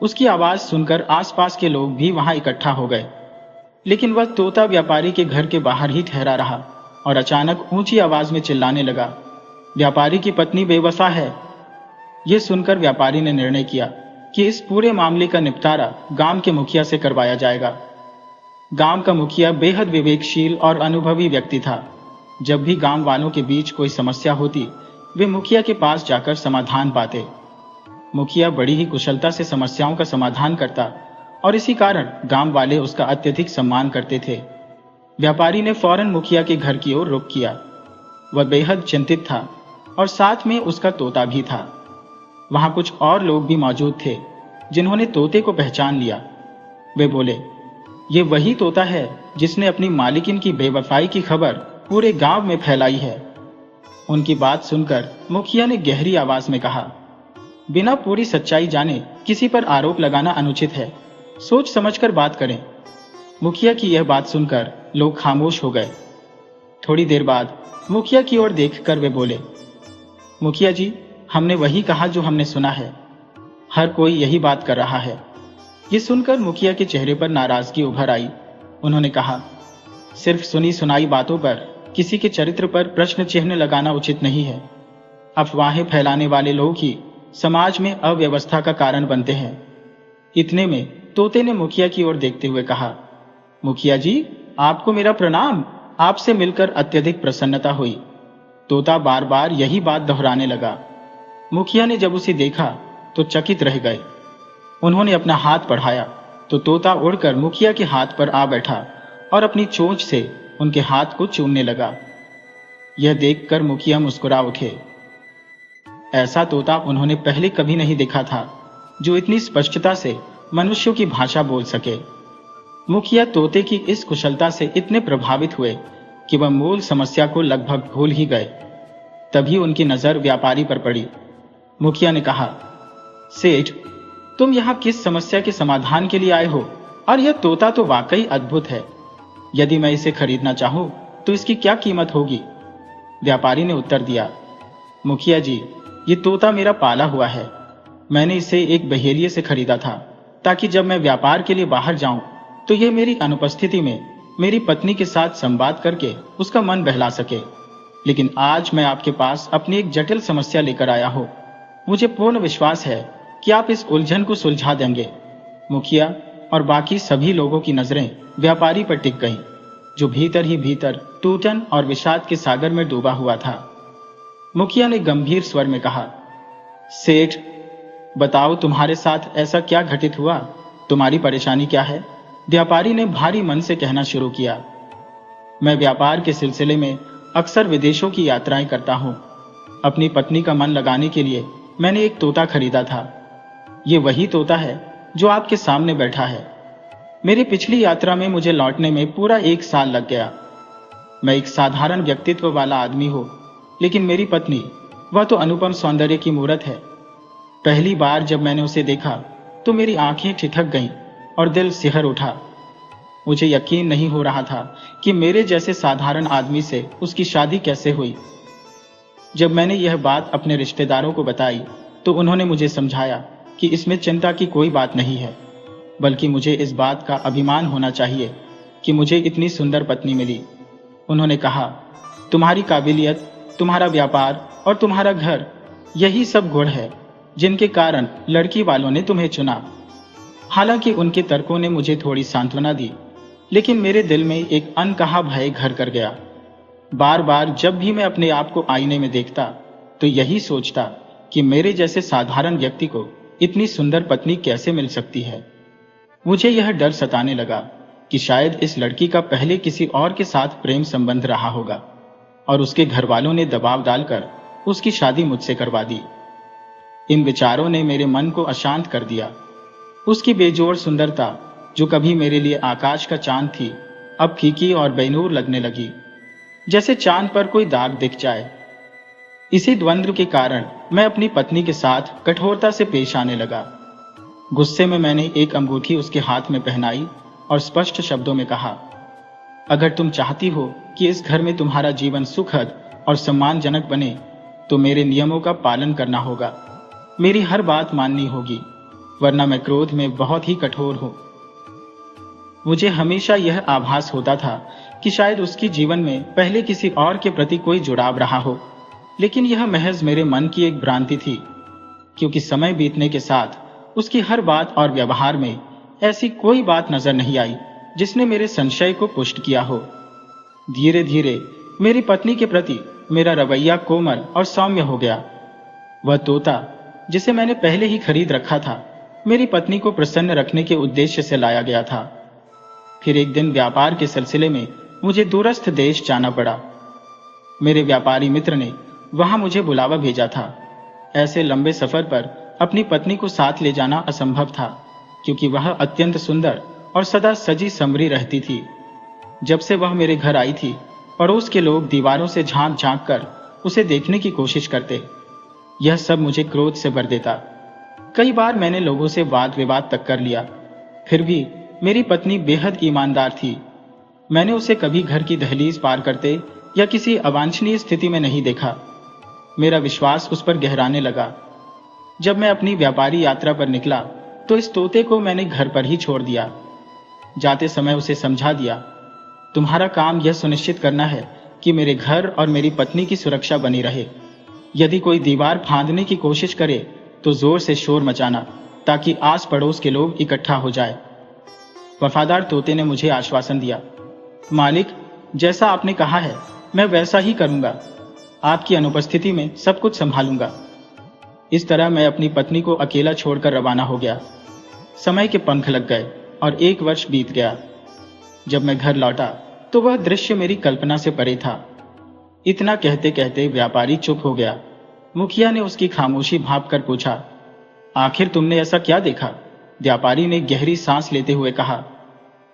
S1: उसकी आवाज सुनकर आसपास के लोग भी वहां इकट्ठा हो गए, लेकिन वह तोता व्यापारी के घर के बाहर ही ठहरा रहा और अचानक ऊंची आवाज में चिल्लाने लगा, व्यापारी की पत्नी बेवफा है। ये सुनकर व्यापारी ने निर्णय किया कि इस पूरे मामले का निपटारा गांव के मुखिया से करवाया जाएगा। गांव का मुखिया बेहद विवेकशील और अनुभवी व्यक्ति था। जब भी गांव वालों के बीच कोई समस्या होती, वे मुखिया के पास जाकर समाधान पाते। मुखिया बड़ी ही कुशलता से समस्याओं का समाधान करता और इसी कारण गांव वाले उसका अत्यधिक सम्मान करते थे। व्यापारी ने फौरन मुखिया के घर की ओर रुख किया। वह बेहद चिंतित था और साथ में उसका तोता भी था। वहां कुछ और लोग भी मौजूद थे जिन्होंने तोते को पहचान लिया। वे बोले, ये वही तोता है जिसने अपनी मालिकिन की बेवफाई की खबर पूरे गांव में फैलाई है। उनकी बात सुनकर मुखिया ने गहरी आवाज में कहा, बिना पूरी सच्चाई जाने किसी पर आरोप लगाना अनुचित है। सोच समझकर बात करें। मुखिया की यह बात सुनकर लोग खामोश हो गए। थोड़ी देर बाद मुखिया की ओर देखकर वे बोले, मुखिया जी, हमने वही कहा जो हमने सुना है। हर कोई यही बात कर रहा है। ये सुनकर मुखिया के चेहरे पर नाराजगी उभर आई। उन्होंने कहा, सिर्फ सुनी सुनाई बातों पर किसी के चरित्र पर प्रश्न चिन्ह लगाना उचित नहीं है। अफवाहें फैलाने वाले लोग ही समाज में अव्यवस्था का कारण बनते हैं। इतने में तोते ने मुखिया की ओर देखते हुए कहा, मुखिया जी, आपको मेरा प्रणाम। आपसे मिलकर अत्यधिक प्रसन्नता हुई। तोता बार बार यही बात दोहराने लगा। मुखिया ने जब उसे देखा तो चकित रह गए। उन्होंने अपना हाथ बढ़ाया तो तोता उड़कर मुखिया के हाथ पर आ बैठा और अपनी चोंच से उनके हाथ को चूमने लगा। यह देखकर मुखिया मुस्कुरा उठे। ऐसा तोता उन्होंने पहले कभी नहीं देखा था जो इतनी स्पष्टता से मनुष्यों की भाषा बोल सके। मुखिया तोते की इस कुशलता से इतने प्रभावित हुए कि वह मूल समस्या को लगभग भूल ही गए। तभी उनकी नजर व्यापारी पर पड़ी। मुखिया ने कहा, सेठ, तुम यहाँ किस समस्या के समाधान के लिए आए हो? और यह तोता तो वाकई अद्भुत है। यदि मैं इसे खरीदना चाहूं तो इसकी क्या कीमत होगी? व्यापारी ने उत्तर दिया, मुखिया जी, ये तोता मेरा पाला हुआ है। मैंने इसे एक बहेलिये से खरीदा था ताकि जब मैं व्यापार के लिए बाहर जाऊं तो यह मेरी अनुपस्थिति में मेरी पत्नी के साथ संवाद करके उसका मन बहला सके। लेकिन आज मैं आपके पास अपनी एक जटिल समस्या लेकर आया हूं। मुझे पूर्ण विश्वास है कि आप इस उलझन को सुलझा देंगे। मुखिया और बाकी सभी लोगों की नजरें व्यापारी पर टिक गईं, जो भीतर ही भीतर टूटन और विषाद के सागर में डूबा हुआ था। मुखिया ने गंभीर स्वर में कहा, सेठ, बताओ तुम्हारे साथ ऐसा क्या घटित हुआ? तुम्हारी परेशानी क्या है? व्यापारी ने भारी मन से कहना शुरू किया, मैं व्यापार के सिलसिले में अक्सर विदेशों की यात्राएं करता हूं। अपनी पत्नी का मन लगाने के लिए मैंने एक तोता खरीदा था। ये वही तोता है जो आपके सामने बैठा है। मेरी पिछली यात्रा में मुझे लौटने में पूरा 1 साल लग गया। मैं एक साधारण व्यक्तित्व वाला आदमी हूं, लेकिन मेरी पत्नी, वह तो अनुपम सौंदर्य की मूरत है। पहली बार जब मैंने उसे देखा तो मेरी आंखें ठिठक गईं और दिल सिहर उठा। मुझे यकीन नहीं हो रहा था कि मेरे जैसे साधारण आदमी से उसकी शादी कैसे हुई। जब मैंने यह बात अपने रिश्तेदारों को बताई तो उन्होंने मुझे समझाया कि इसमें चिंता की कोई बात नहीं है, बल्कि मुझे इस बात का अभिमान होना चाहिए कि मुझे इतनी सुंदर पत्नी मिली। उन्होंने कहा, तुम्हारी काबिलियत, तुम्हारा व्यापार और तुम्हारा घर, यही सब गुण है जिनके कारण लड़की वालों ने तुम्हें चुना। हालांकि उनके तर्कों ने मुझे थोड़ी सांत्वना दी, लेकिन मेरे दिल में एक अनकहा भय घर कर गया। बार बार जब भी मैं अपने आप को आईने में देखता तो यही सोचता कि मेरे जैसे साधारण व्यक्ति को इतनी सुंदर पत्नी कैसे मिल सकती है। मुझे यह डर सताने लगा कि शायद इस लड़की का पहले किसी और के साथ प्रेम संबंध रहा होगा और उसके घर वालों ने दबाव डालकर उसकी शादी मुझसे करवा दी। इन विचारों ने मेरे मन को अशांत कर दिया। उसकी बेजोड़ सुंदरता, जो कभी मेरे लिए आकाश का चांद थी, अब फीकी और बेनूर लगने लगी, जैसे चांद पर कोई दाग दिख जाए। इसी द्वंद्व के कारण मैं अपनी पत्नी के साथ कठोरता से पेश आने लगा। गुस्से में मैंने एक अंगूठी उसके हाथ में पहनाई और स्पष्ट शब्दों में कहा, अगर तुम चाहती हो कि इस घर में तुम्हारा जीवन सुखद और सम्मानजनक बने तो मेरे नियमों का पालन करना होगा। मेरी हर बात माननी होगी, वरना मैं क्रोध में बहुत ही कठोर हूं। मुझे हमेशा यह आभास होता था कि शायद उसकी जीवन में पहले किसी और के प्रति कोई जुड़ाव रहा हो, लेकिन यह महज मेरे मन की एक भ्रांति थी। क्योंकि समय बीतने के साथ उसकी हर बात और व्यवहार में ऐसी कोई बात नजर नहीं आई जिसने मेरे संशय को पुष्ट किया हो। धीरे धीरे मेरी पत्नी के प्रति मेरा रवैया कोमल और सौम्य हो गया। वह तोता जिसे मैंने पहले ही खरीद रखा था, मेरी पत्नी को प्रसन्न रखने के उद्देश्य से लाया गया था। फिर एक दिन व्यापार के सिलसिले में मुझे दूरस्थ देश जाना पड़ा। मेरे व्यापारी मित्र ने वहां मुझे बुलावा भेजा था। ऐसे लंबे सफर पर अपनी पत्नी को साथ ले जाना असंभव था, क्योंकि वह अत्यंत सुंदर और सदा सजी संवरी रहती थी। जब से वह मेरे घर आई थी, पड़ोस के लोग दीवारों से झांक झांक कर उसे देखने की कोशिश करते। यह सब मुझे क्रोध से भर देता। कई बार मैंने लोगों से वाद विवाद तक कर लिया, फिर भी मेरी पत्नी बेहद ईमानदार थी। मैंने उसे कभी घर की दहलीज पार करते या किसी अवांछनीय स्थिति में नहीं देखा। मेरा विश्वास उस पर गहराने लगा। जब मैं अपनी व्यापारी यात्रा पर निकला तो इस तोते को मैंने घर पर ही छोड़ दिया। जाते समय उसे समझा दिया, तुम्हारा काम यह सुनिश्चित करना है कि मेरे घर और मेरी पत्नी की सुरक्षा बनी रहे। यदि कोई दीवार फांदने की कोशिश करे तो जोर से शोर मचाना, ताकि आस पड़ोस के लोग इकट्ठा हो जाए। वफादार तोते ने मुझे आश्वासन दिया, मालिक, जैसा आपने कहा है मैं वैसा ही करूंगा। आपकी अनुपस्थिति में सब कुछ संभालूंगा। इस तरह मैं अपनी पत्नी को अकेला छोड़कर रवाना हो गया। समय के पंख लग गए और 1 वर्ष बीत गया। जब मैं घर लौटा तो वह दृश्य मेरी कल्पना से परे था। इतना कहते कहते व्यापारी चुप हो गया। मुखिया ने उसकी खामोशी भांपकर पूछा, आखिर तुमने ऐसा क्या देखा? व्यापारी ने गहरी सांस लेते हुए कहा,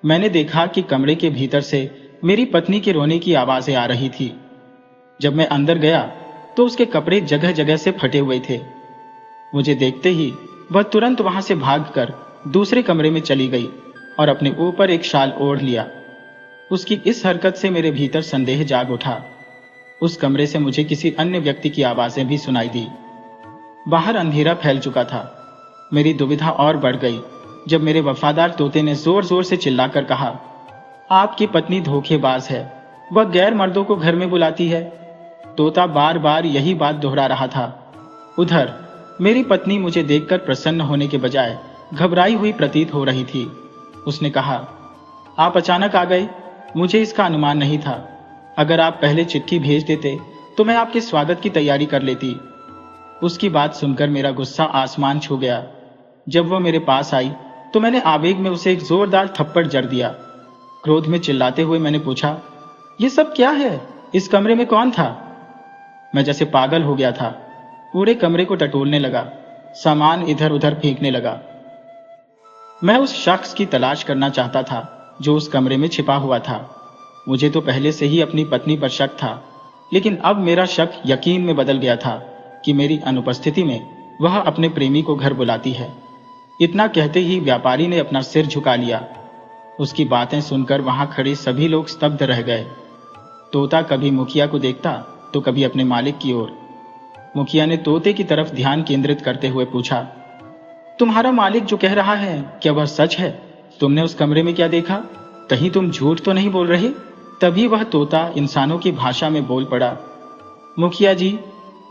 S1: मैंने देखा कि कमरे के भीतर से मेरी पत्नी के रोने की आवाजें आ रही थी। जब मैं अंदर गया तो उसके कपड़े जगह जगह से फटे हुए थे। मुझे देखते ही वह तुरंत वहां से भागकर दूसरे कमरे में चली गई और अपने ऊपर एक शाल ओढ़ लिया। उसकी इस हरकत से मेरे भीतर संदेह जाग उठा। उस कमरे से मुझे किसी अन्य व्यक्ति की आवाजें भी सुनाई दी। बाहर अंधेरा फैल चुका था। मेरी दुविधा और बढ़ गई जब मेरे वफादार तोते ने जोर जोर से चिल्लाकर कहा, आपकी पत्नी धोखेबाज है, वह गैर मर्दों को घर में बुलाती है। तोता बार बार यही बात दोहरा रहा था। उधर मेरी पत्नी मुझे देखकर प्रसन्न होने के बजाय घबराई हुई प्रतीत हो रही थी। उसने कहा, आप अचानक आ गए, मुझे इसका अनुमान नहीं था। अगर आप पहले चिट्ठी भेज देते तो मैं आपके स्वागत की तैयारी कर लेती। उसकी बात सुनकर मेरा गुस्सा आसमान छू गया। जब वह मेरे पास आई तो मैंने आवेग में उसे एक जोरदार थप्पड़ जड़ दिया। क्रोध में चिल्लाते हुए मैंने पूछा, ये सब क्या है? इस कमरे में कौन था? मैं जैसे पागल हो गया था। पूरे कमरे को टटोलने लगा, सामान इधर उधर फेंकने लगा। मैं उस शख्स की तलाश करना चाहता था जो उस कमरे में छिपा हुआ था। मुझे तो पहले से ही अपनी पत्नी पर शक था, लेकिन अब मेरा शक यकीन में बदल गया था कि मेरी अनुपस्थिति में वह अपने प्रेमी को घर बुलाती है। इतना कहते ही व्यापारी ने अपना सिर झुका लिया। उसकी बातें सुनकर वहां खड़े सभी लोग स्तब्ध रह गए। तोता कभी मुखिया को देखता तो कभी अपने मालिक की ओर। मुखिया ने तोते की तरफ ध्यान केंद्रित करते हुए पूछा, तुम्हारा मालिक जो कह रहा है क्या वह सच है? तुमने उस कमरे में क्या देखा? कहीं तुम झूठ तो नहीं बोल रहे? तभी वह तोता इंसानों की भाषा में बोल पड़ा, मुखिया जी,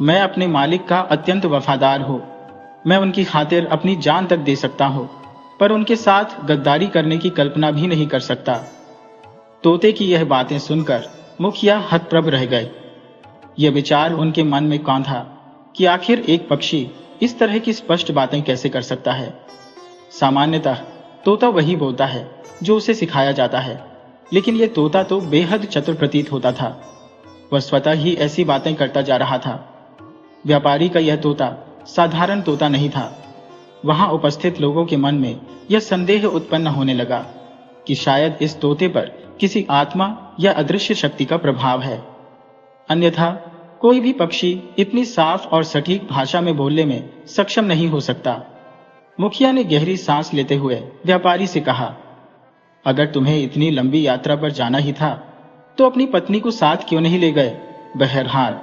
S1: मैं अपने मालिक का अत्यंत वफादार हूं। मैं उनकी खातिर अपनी जान तक दे सकता हूं, पर उनके साथ गद्दारी करने की कल्पना भी नहीं कर सकता। तोते की यह बातें सुनकर मुखिया हतप्रभ रह गए। यह विचार उनके मन में कौंधा कि आखिर एक पक्षी इस तरह की स्पष्ट बातें कैसे कर सकता है। सामान्यतः तोता वही बोलता है जो उसे सिखाया जाता है, लेकिन यह तोता तो बेहद चतुर प्रतीत होता था। वह स्वतः ही ऐसी बातें करता जा रहा था। व्यापारी का यह तोता साधारण तोता नहीं था। वहां उपस्थित लोगों के मन में यह संदेह उत्पन्न होने लगा कि शायद इस तोते पर किसी आत्मा या अदृश्य शक्ति का प्रभाव है। अन्यथा कोई भी पक्षी इतनी साफ और सटीक भाषा में बोलने में सक्षम नहीं हो सकता। मुखिया ने गहरी सांस लेते हुए व्यापारी से कहा, अगर तुम्हें इतनी लंबी यात्रा पर जाना ही था तो अपनी पत्नी को साथ क्यों नहीं ले गए? बहरहाल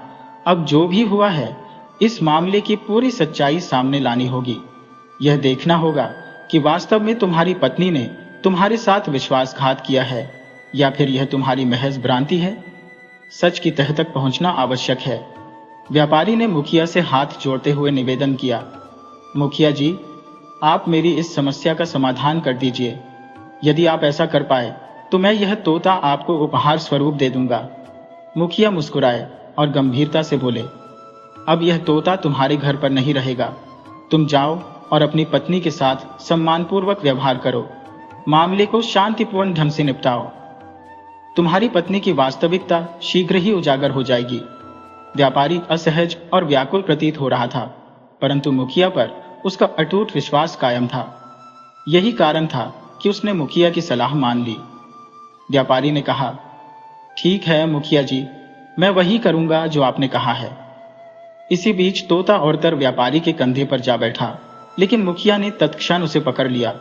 S1: अब जो भी हुआ है, इस मामले की पूरी सच्चाई सामने लानी होगी। यह देखना होगा कि वास्तव में तुम्हारी पत्नी ने तुम्हारे साथ विश्वासघात किया है या फिर यह तुम्हारी महज भ्रांति है। सच की तह तक पहुंचना आवश्यक है। व्यापारी ने मुखिया से हाथ जोड़ते हुए निवेदन किया, मुखिया जी, आप मेरी इस समस्या का समाधान कर दीजिए। यदि आप ऐसा कर पाए तो मैं यह तोता आपको उपहार स्वरूप दे दूंगा। मुखिया मुस्कुराए और गंभीरता से बोले, अब यह तोता तुम्हारे घर पर नहीं रहेगा। तुम जाओ और अपनी पत्नी के साथ सम्मानपूर्वक व्यवहार करो। मामले को शांतिपूर्ण ढंग से निपटाओ। तुम्हारी पत्नी की वास्तविकता शीघ्र ही उजागर हो जाएगी। व्यापारी असहज और व्याकुल प्रतीत हो रहा था, परंतु मुखिया पर उसका अटूट विश्वास कायम था। यही कारण था कि उसने मुखिया की सलाह मान ली। व्यापारी ने कहा, ठीक है मुखिया जी, मैं वही करूंगा जो आपने कहा है। इसी बीच तोता उड़कर व्यापारी के कंधे पर जा बैठा, लेकिन मुखिया ने तत्क्षण उसे पकड़ लिया।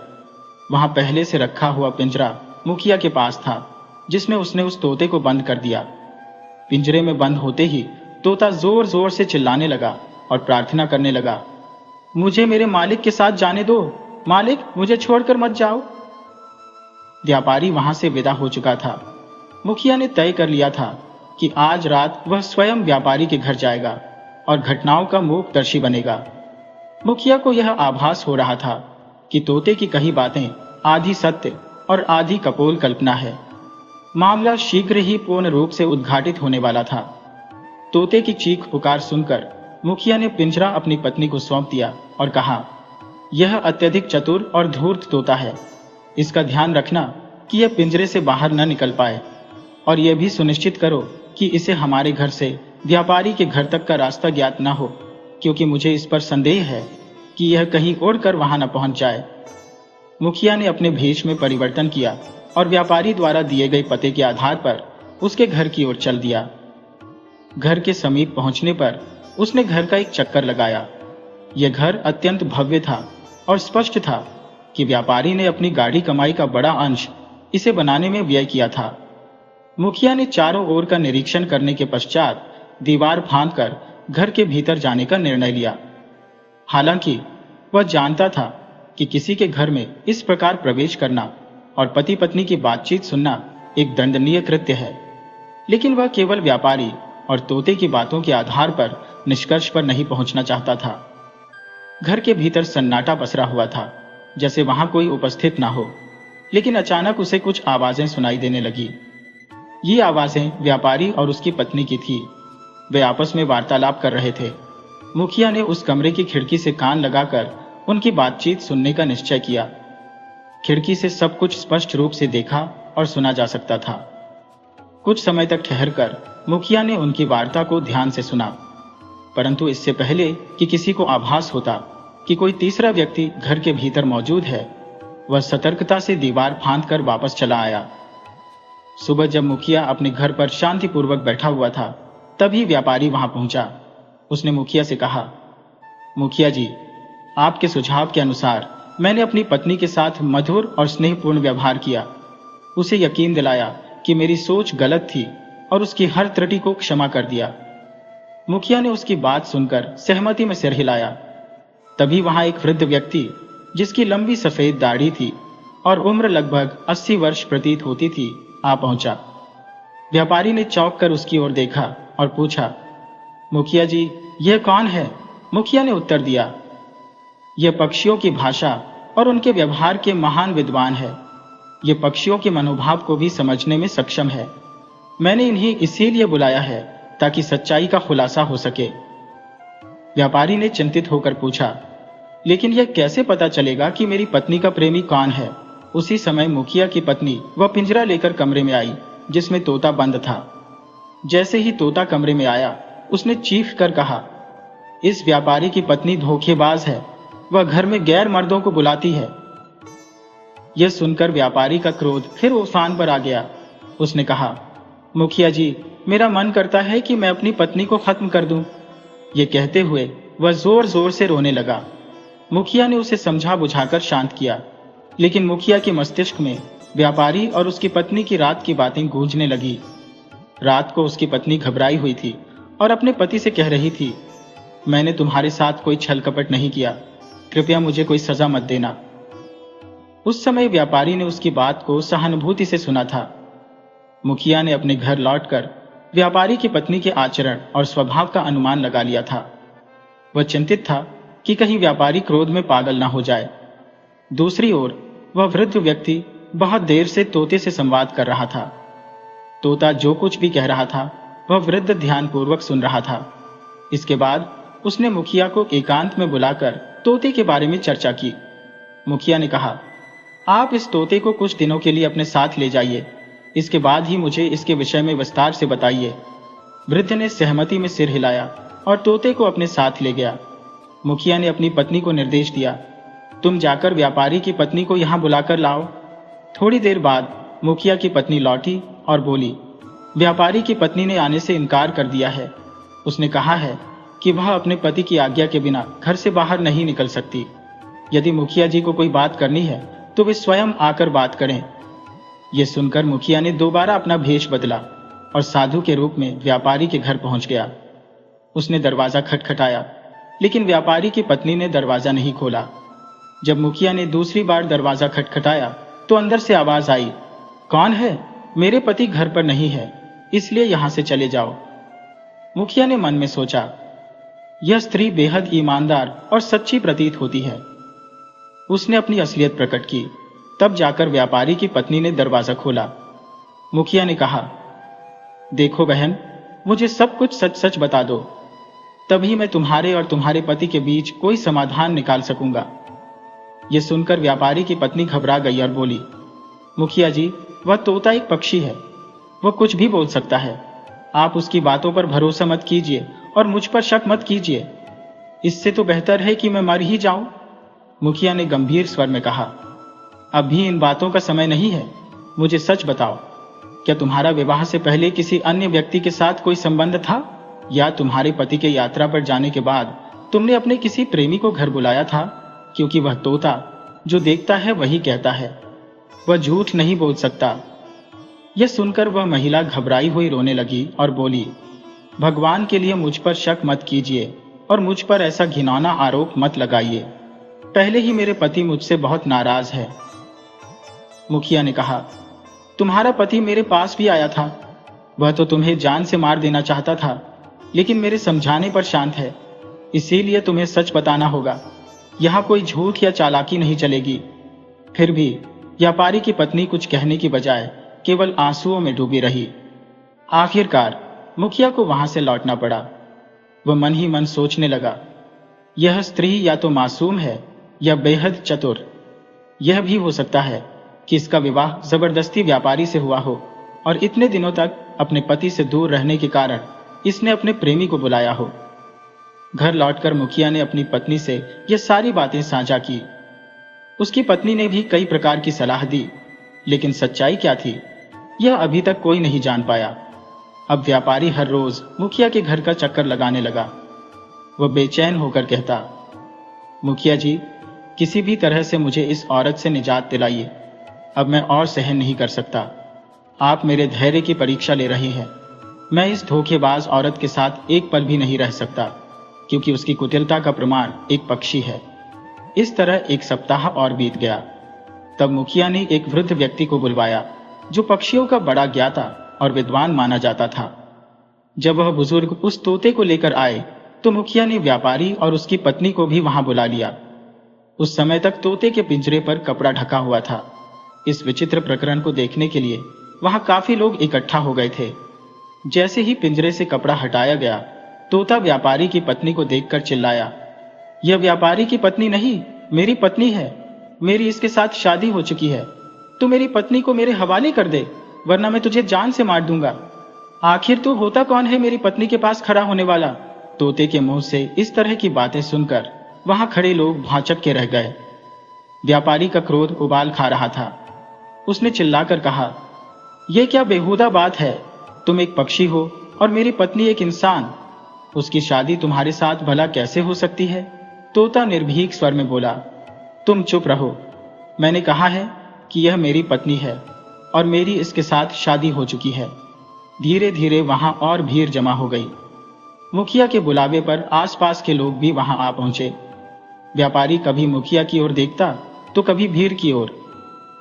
S1: वहां पहले से रखा हुआ पिंजरा मुखिया के पास था, जिसमें उसने उस तोते को बंद कर दिया। पिंजरे में बंद होते ही तोता जोर जोर से चिल्लाने लगा और प्रार्थना करने लगा, मुझे मेरे मालिक के साथ जाने दो, मालिक मुझे छोड़कर मत जाओ। व्यापारी वहां से विदा हो चुका था। मुखिया ने तय कर लिया था कि आज रात वह स्वयं व्यापारी के घर जाएगा और घटनाओं का मूकदर्शी बनेगा। मुखिया को यह आभास हो रहा था कि तोते की कही बातें आधी सत्य और आधी कपोल कल्पना है। मामला शीघ्र ही पूर्ण रूप से उद्घाटित होने वाला था। तोते की चीख पुकार सुनकर मुखिया ने पिंजरा अपनी पत्नी को सौंप दिया और कहा, यह अत्यधिक चतुर और धूर्त तोता है। इसका ध्यान रखना कि यह पिंजरे से बाहर न निकल पाए, और यह भी सुनिश्चित करो कि इसे हमारे घर से व्यापारी के घर तक का रास्ता ज्ञात न हो, क्योंकि मुझे इस पर संदेह है कि यह कहीं उड़कर वहां न पहुंच जाए। मुखिया ने अपने भेष में परिवर्तन किया और व्यापारी द्वारा दिए गए पते के आधार पर उसके घर की ओर चल दिया। घर के समीप पहुंचने पर उसने घर का एक चक्कर लगाया। यह घर अत्यंत भव्य था और स्पष्ट था कि व्यापारी ने अपनी गाढ़ी कमाई का बड़ा अंश इसे बनाने में व्यय किया था। मुखिया ने चारों ओर का निरीक्षण करने के पश्चात दीवार फांदकर घर के भीतर जाने का निर्णय लिया। हालांकि वह जानता था कि किसी के घर में इस प्रकार प्रवेश करना और पति पत्नी की बातचीत सुनना एक दंडनीय कृत्य है, लेकिन वह केवल व्यापारी और तोते की बातों के आधार पर निष्कर्ष पर नहीं पहुंचना चाहता था। घर के भीतर सन्नाटा पसरा हुआ था, जैसे वहां कोई उपस्थित ना हो। लेकिन अचानक उसे कुछ आवाजें सुनाई देने लगी। ये आवाजें व्यापारी और उसकी पत्नी की थी। वे आपस में वार्तालाप कर रहे थे। मुखिया ने उस कमरे की खिड़की से कान लगाकर उनकी बातचीत सुनने का निश्चय किया। खिड़की से सब कुछ स्पष्ट रूप से देखा और सुना जा सकता था। कुछ समय तक ठहरकर मुखिया ने उनकी वार्ता को ध्यान से सुना, परंतु इससे पहले कि किसी को आभास होता कि कोई तीसरा व्यक्ति घर के भीतर मौजूद है, वह सतर्कता से दीवार फांदकर वापस चला आया। सुबह जब मुखिया अपने घर पर शांतिपूर्वक बैठा हुआ था, तभी व्यापारी वहां पहुंचा। उसने मुखिया से कहा, मुखिया जी, आपके सुझाव के अनुसार मैंने अपनी पत्नी के साथ मधुर और स्नेहपूर्ण व्यवहार किया। उसे यकीन दिलाया कि मेरी सोच गलत थी और उसकी हर त्रुटि को क्षमा कर दिया। मुखिया ने उसकी बात सुनकर सहमति में सिर हिलाया। तभी वहां एक वृद्ध व्यक्ति, जिसकी लंबी सफेद दाढ़ी थी और उम्र लगभग 80 वर्ष प्रतीत होती थी, आ पहुंचा। व्यापारी ने चौंक कर उसकी ओर देखा और पूछा, मुखिया जी, यह कौन है? मुखिया ने उत्तर दिया, यह पक्षियों की भाषा और उनके व्यवहार के महान विद्वान है। यह पक्षियों के मनोभाव को भी समझने में सक्षम है। मैंने इन्हें इसीलिए बुलाया है ताकि सच्चाई का खुलासा हो सके। व्यापारी ने चिंतित होकर पूछा, लेकिन यह कैसे पता चलेगा कि मेरी पत्नी का प्रेमी कौन है? उसी समय मुखिया की पत्नी वह पिंजरा लेकर कमरे में आई, जिसमें तोता बंद था। जैसे ही तोता कमरे में आया, उसने चीख कर कहा, इस व्यापारी की पत्नी धोखेबाज है। वह घर में गैर मर्दों को बुलाती है। यह सुनकर व्यापारी का क्रोध फिर उफान पर आ गया। उसने कहा, मुखिया जी, मेरा मन करता है कि मैं अपनी पत्नी को खत्म कर दूं। यह कहते हुए वह जोर जोर से रोने लगा। मुखिया ने उसे समझा बुझाकर शांत किया, लेकिन मुखिया के मस्तिष्क में व्यापारी और उसकी पत्नी की रात की बातें गूंजने लगी। रात को उसकी पत्नी घबराई हुई थी और अपने पति से कह रही थी, मैंने तुम्हारे साथ कोई छल कपट नहीं किया, कृपया मुझे कोई सजा मत देना। उस समय व्यापारी ने उसकी बात को सहानुभूति से सुना था। मुखिया ने अपने घर लौटकर व्यापारी की पत्नी के आचरण और स्वभाव का अनुमान लगा लिया था। वह चिंतित था कि कहीं व्यापारी क्रोध में पागल ना हो जाए। दूसरी ओर वह वृद्ध व्यक्ति बहुत देर से तोते से संवाद कर रहा था। तोता जो कुछ भी कह रहा था वह वृद्ध ध्यानपूर्वक सुन रहा था। इसके बाद उसने मुखिया को एकांत में बुलाकर तोते के बारे में चर्चा की। मुखिया ने कहा, आप इस तोते को कुछ दिनों के लिए अपने साथ ले जाइए, इसके बाद ही मुझे इसके विषय में विस्तार से बताइए। वृद्ध ने सहमति में सिर हिलाया और तोते को अपने साथ ले गया। मुखिया ने अपनी पत्नी को निर्देश दिया, तुम जाकर व्यापारी की पत्नी को यहां बुलाकर लाओ। थोड़ी देर बाद मुखिया की पत्नी लौटी और बोली, व्यापारी की पत्नी ने आने से इनकार कर दिया है। उसने कहा है कि वह अपने पति की आज्ञा के बिना घर से बाहर नहीं निकल सकती। यदि मुखिया जी को कोई बात करनी है तो वे स्वयं आकर बात करें। यह सुनकर मुखिया ने दोबारा अपना भेष बदला और साधु के रूप में व्यापारी के घर पहुंच गया। उसने दरवाजा खटखटाया, लेकिन व्यापारी की पत्नी ने दरवाजा नहीं खोला। जब मुखिया ने दूसरी बार दरवाजा खटखटाया तो अंदर से आवाज आई, कौन है? मेरे पति घर पर नहीं है, इसलिए यहां से चले जाओ। मुखिया ने मन में सोचा, यह स्त्री बेहद ईमानदार और सच्ची प्रतीत होती है। उसने अपनी असलियत प्रकट की। तब जाकर व्यापारी की पत्नी ने दरवाजा खोला। मुखिया ने कहा, देखो बहन, मुझे सब कुछ सच सच बता दो, तभी मैं तुम्हारे और तुम्हारे पति के बीच कोई समाधान निकाल सकूंगा। यह सुनकर व्यापारी की पत्नी घबरा गई और बोली, मुखिया जी, वह तोता एक पक्षी है, वह कुछ भी बोल सकता है। आप उसकी बातों पर भरोसा मत कीजिए और मुझ पर शक मत कीजिए। इससे तो बेहतर है कि मैं मर ही जाऊं। मुखिया ने गंभीर स्वर में कहा, अभी इन बातों का समय नहीं है। मुझे सच बताओ, क्या तुम्हारा विवाह से पहले किसी अन्य व्यक्ति के साथ कोई संबंध था, या तुम्हारे पति के यात्रा पर जाने के बाद तुमने अपने किसी प्रेमी को घर बुलाया था? क्योंकि वह तोता जो देखता है वही कहता है, वह झूठ नहीं बोल सकता। यह सुनकर वह महिला घबराई हुई रोने लगी और बोली, भगवान के लिए मुझ पर शक मत कीजिए और मुझ पर ऐसा घिनौना आरोप मत लगाइए। पहले ही मेरे पति मुझसे बहुत नाराज है। मुखिया ने कहा, तुम्हारा पति मेरे पास भी आया था। वह तो तुम्हें जान से मार देना चाहता था, लेकिन मेरे समझाने पर शांत है। इसीलिए तुम्हें सच बताना होगा। यहां कोई झूठ या चालाकी नहीं चलेगी। फिर भी व्यापारी की पत्नी कुछ कहने की बजाय केवल आंसुओं में डूबी रही। आखिरकार मुखिया को वहां से लौटना पड़ा। वह मन ही मन सोचने लगा, यह स्त्री या तो मासूम है या बेहद चतुर। यह भी हो सकता है कि इसका विवाह जबरदस्ती व्यापारी से हुआ हो और इतने दिनों तक अपने पति से दूर रहने के कारण इसने अपने प्रेमी को बुलाया हो। घर लौटकर मुखिया ने अपनी पत्नी से यह सारी बातें साझा की। उसकी पत्नी ने भी कई प्रकार की सलाह दी, लेकिन सच्चाई क्या थी यह अभी तक कोई नहीं जान पाया। अब व्यापारी हर रोज मुखिया के घर का चक्कर लगाने लगा। वह बेचैन होकर कहता, मुखिया जी, किसी भी तरह से मुझे इस औरत से निजात दिलाइए। अब मैं और सहन नहीं कर सकता। आप मेरे धैर्य की परीक्षा ले रहे हैं। मैं इस धोखेबाज औरत के साथ एक पल भी नहीं रह सकता, क्योंकि उसकी कुटिलता का प्रमाण एक पक्षी है। इस तरह एक सप्ताह और बीत गया। तब मुखिया ने एक वृद्ध व्यक्ति को बुलवाया, जो पक्षियों का बड़ा ज्ञाता और विद्वान माना जाता था। जब वह बुजुर्ग उस तोते को लेकर आए तो मुखिया ने व्यापारी और उसकी पत्नी को भी वहां बुला लिया। उस समय तक तोते के पिंजरे पर कपड़ा ढका हुआ था। इस विचित्र प्रकरण को देखने के लिए वहां काफी लोग इकट्ठा हो गए थे। जैसे ही पिंजरे से कपड़ा हटाया गया, तोता व्यापारी की पत्नी को देखकर चिल्लाया, यह व्यापारी की पत्नी नहीं, मेरी पत्नी है। मेरी इसके साथ शादी हो चुकी है। तू मेरी पत्नी को मेरे हवाले कर दे, वरना मैं तुझे जान से मार दूंगा। आखिर तू होता कौन है मेरी पत्नी के पास खड़ा होने वाला? तोते के मुंह से इस तरह की बातें सुनकर वहां खड़े लोग भांचक के रह गए। व्यापारी का क्रोध उबाल खा रहा था। उसने चिल्लाकर कहा, यह क्या बेहुदा बात है? तुम एक पक्षी हो और मेरी पत्नी एक इंसान। उसकी शादी तुम्हारे साथ भला कैसे हो सकती है? तोता निर्भीक स्वर में बोला, तुम चुप रहो। मैंने कहा है कि यह मेरी पत्नी है और मेरी इसके साथ शादी हो चुकी है। धीरे धीरे वहां और भीड़ जमा हो गई। मुखिया के बुलावे पर आसपास के लोग भी वहां आ पहुंचे। व्यापारी कभी मुखिया की ओर देखता तो कभी भीड़ की ओर।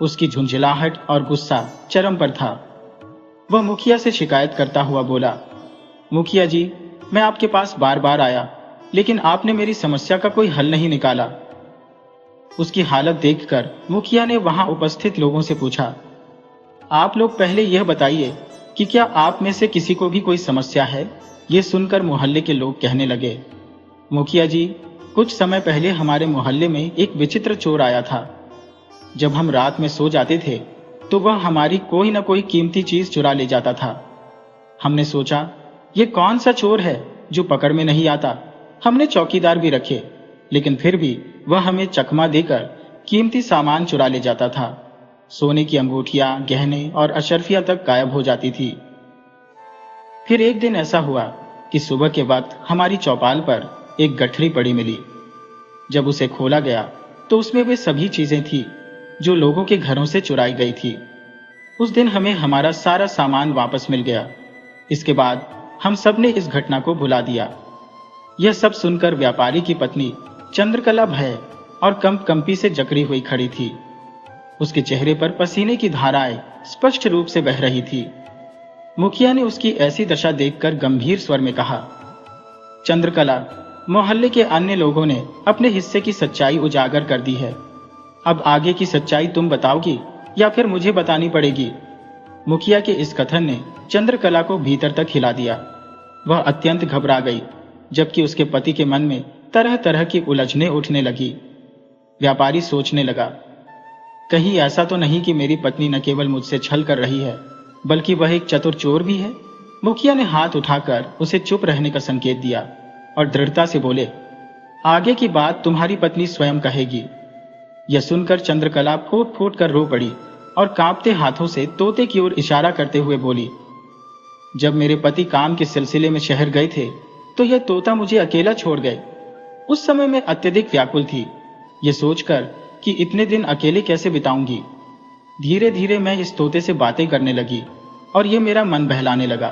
S1: उसकी झुंझलाहट और गुस्सा चरम पर था। वह मुखिया से शिकायत करता हुआ बोला, मुखिया जी, मैं आपके पास बार बार आया, लेकिन आपने मेरी समस्या का कोई हल नहीं निकाला। उसकी हालत देखकर मुखिया ने वहां उपस्थित लोगों से पूछा, आप लोग पहले यह बताइए कि क्या आप में से किसी को भी कोई समस्या है? ये सुनकर मोहल्ले के लोग कहने लगे, मुखिया जी, कुछ समय पहले हमारे मोहल्ले में एक विचित्र चोर आया था। जब हम रात में सो जाते थे तो वह हमारी कोई न कोई कीमती चीज चुरा ले जाता था। हमने सोचा, ये कौन सा चोर है जो पकड़ में नहीं आता। हमने चौकीदार भी रखे, लेकिन फिर भी वह हमें चकमा देकर कीमती सामान चुरा ले जाता था। सोने की अंगूठियां, गहने और अशर्फियां तक गायब हो जाती थी। फिर एक दिन ऐसा हुआ कि सुबह के वक्त हमारी चौपाल पर एक गठरी पड़ी मिली। जब उसे खोला गया तो उसमें वे सभी चीजें थी जो लोगों के घरों से चुराई गई थी। उस दिन हमें हमारा सारा सामान वापस मिल गया। इसके बाद हम सब ने इस घटना को भुला दिया। यह सब सुनकर व्यापारी की पत्नी चंद्रकला भय और कंपी से जकड़ी हुई खड़ी थी। उसके चेहरे पर पसीने की धाराएं स्पष्ट रूप से बह रही थी। मुखिया ने उसकी ऐसी दशा देखकर गंभीर स्वर में कहा, चंद्रकला, मोहल्ले के अन्य लोगों ने अपने हिस्से की सच्चाई उजागर कर दी है। अब आगे की सच्चाई तुम बताओगी या फिर मुझे बतानी पड़ेगी? मुखिया के इस कथन ने चंद्रकला को भीतर तक हिला दिया। वह अत्यंत घबरा गई, जबकि उसके पति के मन में तरह तरह की उलझनें उठने लगी। व्यापारी सोचने लगा, कहीं ऐसा तो नहीं कि मेरी पत्नी न केवल मुझसे छल कर रही है, बल्कि वह एक चतुर चोर भी है। मुखिया ने हाथ उठाकर उसे चुप रहने का संकेत दिया और दृढ़ता से बोले, आगे की बात तुम्हारी पत्नी स्वयं कहेगी। यह सुनकर चंद्रकला फूट फूट कर रो पड़ी और कांपते हाथों से तोते की ओर इशारा करते हुए बोली, जब मेरे पति काम के सिलसिले में शहर गए थे तो यह तोता मुझे अकेला छोड़ गए। उस समय मैं अत्यधिक व्याकुल थी, यह सोचकर कि इतने दिन अकेले कैसे बिताऊंगी। धीरे धीरे मैं इस तोते से बातें करने लगी और यह मेरा मन बहलाने लगा।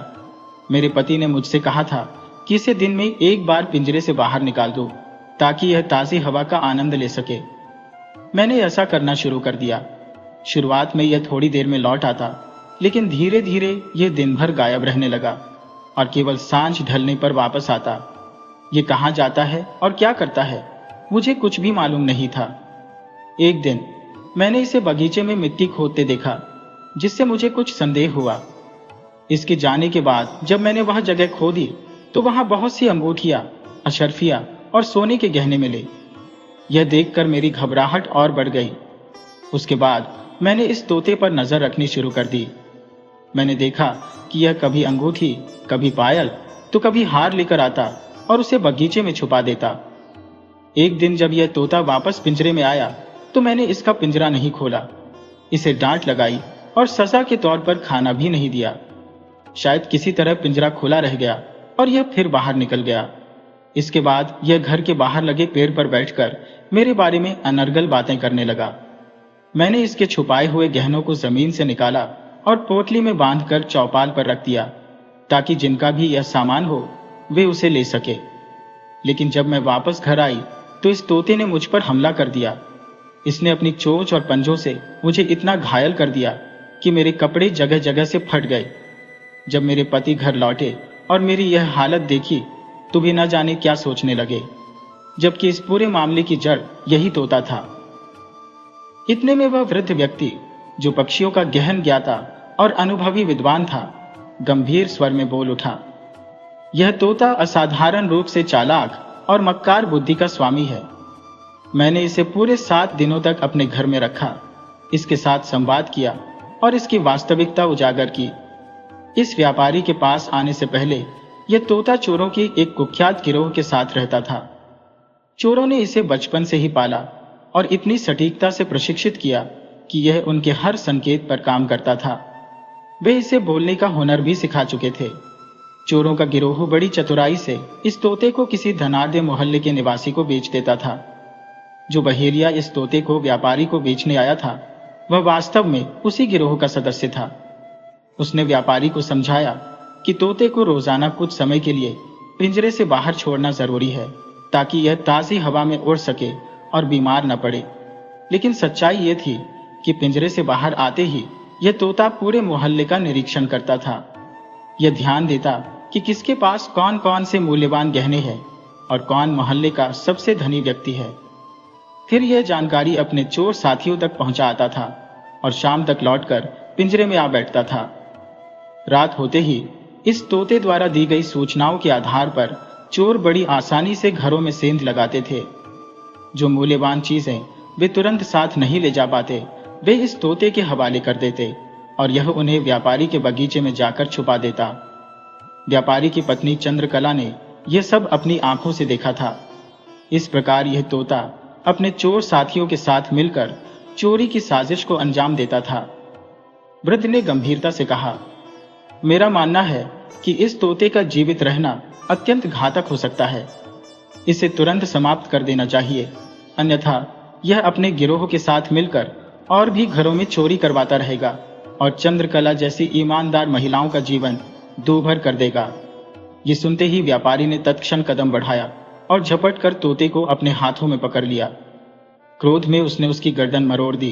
S1: मेरे पति ने मुझसे कहा था कि इसे दिन में एक बार पिंजरे से बाहर निकाल दो ताकि यह ताजी हवा का आनंद ले सके। मैंने ऐसा करना शुरू कर दिया। शुरुआत में यह थोड़ी देर में लौट आता, लेकिन धीरे धीरे यह दिन भर गायब रहने लगा और केवल सांझ ढलने पर वापस आता। ये कहाँ जाता है और क्या करता है, मुझे कुछ भी मालूम नहीं था। एक दिन मैंने इसे बगीचे में मिट्टी खोदते देखा, जिससे मुझे कुछ संदेह हुआ। इसके जाने के बाद जब मैंने वह जगह खोदी तो वहां बहुत सी अंगूठियां, अशर्फियां और सोने के गहने मिले। यह देखकर मेरी घबराहट और बढ़ गई। उसके बाद मैंने इस तोते पर नजर रखनी शुरू कर दी। मैंने देखा कि यह कभी अंगूठी, कभी पायल तो कभी हार लेकर आता और उसे बगीचे में छुपा देता। एक दिन जब यह तोता वापस पिंजरे में आया तो मैंने इसका पिंजरा नहीं खोला, इसे डांट लगाई और सजा के तौर पर खाना भी नहीं दिया। शायद किसी तरह पिंजरा खुला रह गया और यह फिर बाहर निकल गया। इसके बाद यह घर के बाहर लगे पेड़ पर बैठकर मेरे बारे में अनर्गल बातें करने लगा। मैंने इसके छुपाए हुए गहनों को जमीन से निकाला और पोटली में बांधकर चौपाल पर रख दिया ताकि जिनका भी यह सामान हो वे उसे ले सके। लेकिन जब मैं वापस घर आई तो इस तोते ने मुझ पर हमला कर दिया। इसने अपनी चोंच और पंजों से मुझे इतना घायल कर दिया कि मेरे कपड़े जगह जगह से फट गए। जब मेरे पति घर लौटे और मेरी यह हालत देखी तो भी न जाने क्या सोचने लगे, जबकि इस पूरे मामले की जड़ यही तोता था। इतने में वह वृद्ध व्यक्ति, जो पक्षियों का गहन ज्ञाता और अनुभवी विद्वान था, गंभीर स्वर में बोल उठा, यह तोता असाधारण रूप से चालाक और मक्कार बुद्धि का स्वामी है। मैंने इसे पूरे 7 दिनों तक अपने घर में रखा, इसके साथ संवाद किया और इसकी वास्तविकता उजागर की। इस व्यापारी के पास आने से पहले यह तोता चोरों की एक कुख्यात गिरोह के साथ रहता था। चोरों ने इसे बचपन से ही पाला और इतनी सटीकता से प्रशिक्षित किया कि यह उनके हर संकेत पर काम करता था। वे इसे बोलने का हुनर भी सिखा चुके थे। चोरों का गिरोह बड़ी चतुराई से इस तोते को किसी धनाढ्य मोहल्ले के निवासी को बेच देता था। जो बहेलिया इस तोते को व्यापारी को बेचने आया था, वह वास्तव में उसी गिरोह का सदस्य था। उसने व्यापारी को समझाया कि तोते को रोजाना कुछ समय के लिए पिंजरे से बाहर छोड़ना जरूरी है ताकि यह ताजी हवा में उड़ सके और बीमार न पड़े। लेकिन सच्चाई यह थी कि पिंजरे से बाहर आते ही यह तोता पूरे मोहल्ले का निरीक्षण करता था। यह ध्यान देता कि किसके पास कौन कौन से मूल्यवान गहने हैं और कौन मोहल्ले का सबसे धनी व्यक्ति है। फिर यह जानकारी अपने चोर साथियों तक पहुंचा आता था और शाम तक लौटकर पिंजरे में आ बैठता था। रात होते ही इस तोते द्वारा दी गई सूचनाओं के आधार पर चोर बड़ी आसानी से घरों में सेंध लगाते थे। जो मूल्यवान चीजें वे तुरंत साथ नहीं ले जा पाते, वे इस तोते के हवाले कर देते और यह उन्हें व्यापारी के बगीचे में जाकर छुपा देता। व्यापारी की पत्नी चंद्रकला ने यह सब अपनी आंखों से देखा था। इस प्रकार यह तोता अपने चोर साथियों के साथ मिलकर चोरी की साजिश को अंजाम देता था। वृद्ध ने गंभीरता से कहा, मेरा मानना है कि इस तोते का जीवित रहना अत्यंत घातक हो सकता है। इसे तुरंत समाप्त कर देना चाहिए, अन्यथा यह अपने गिरोह के साथ मिलकर और भी घरों में चोरी करवाता रहेगा और चंद्रकला जैसी ईमानदार महिलाओं का जीवन दूभर कर देगा। ये सुनते ही व्यापारी ने तत्क्षण कदम बढ़ाया और झपट कर तोते को अपने हाथों में पकड़ लिया। क्रोध में उसने उसकी गर्दन मरोड़ दी।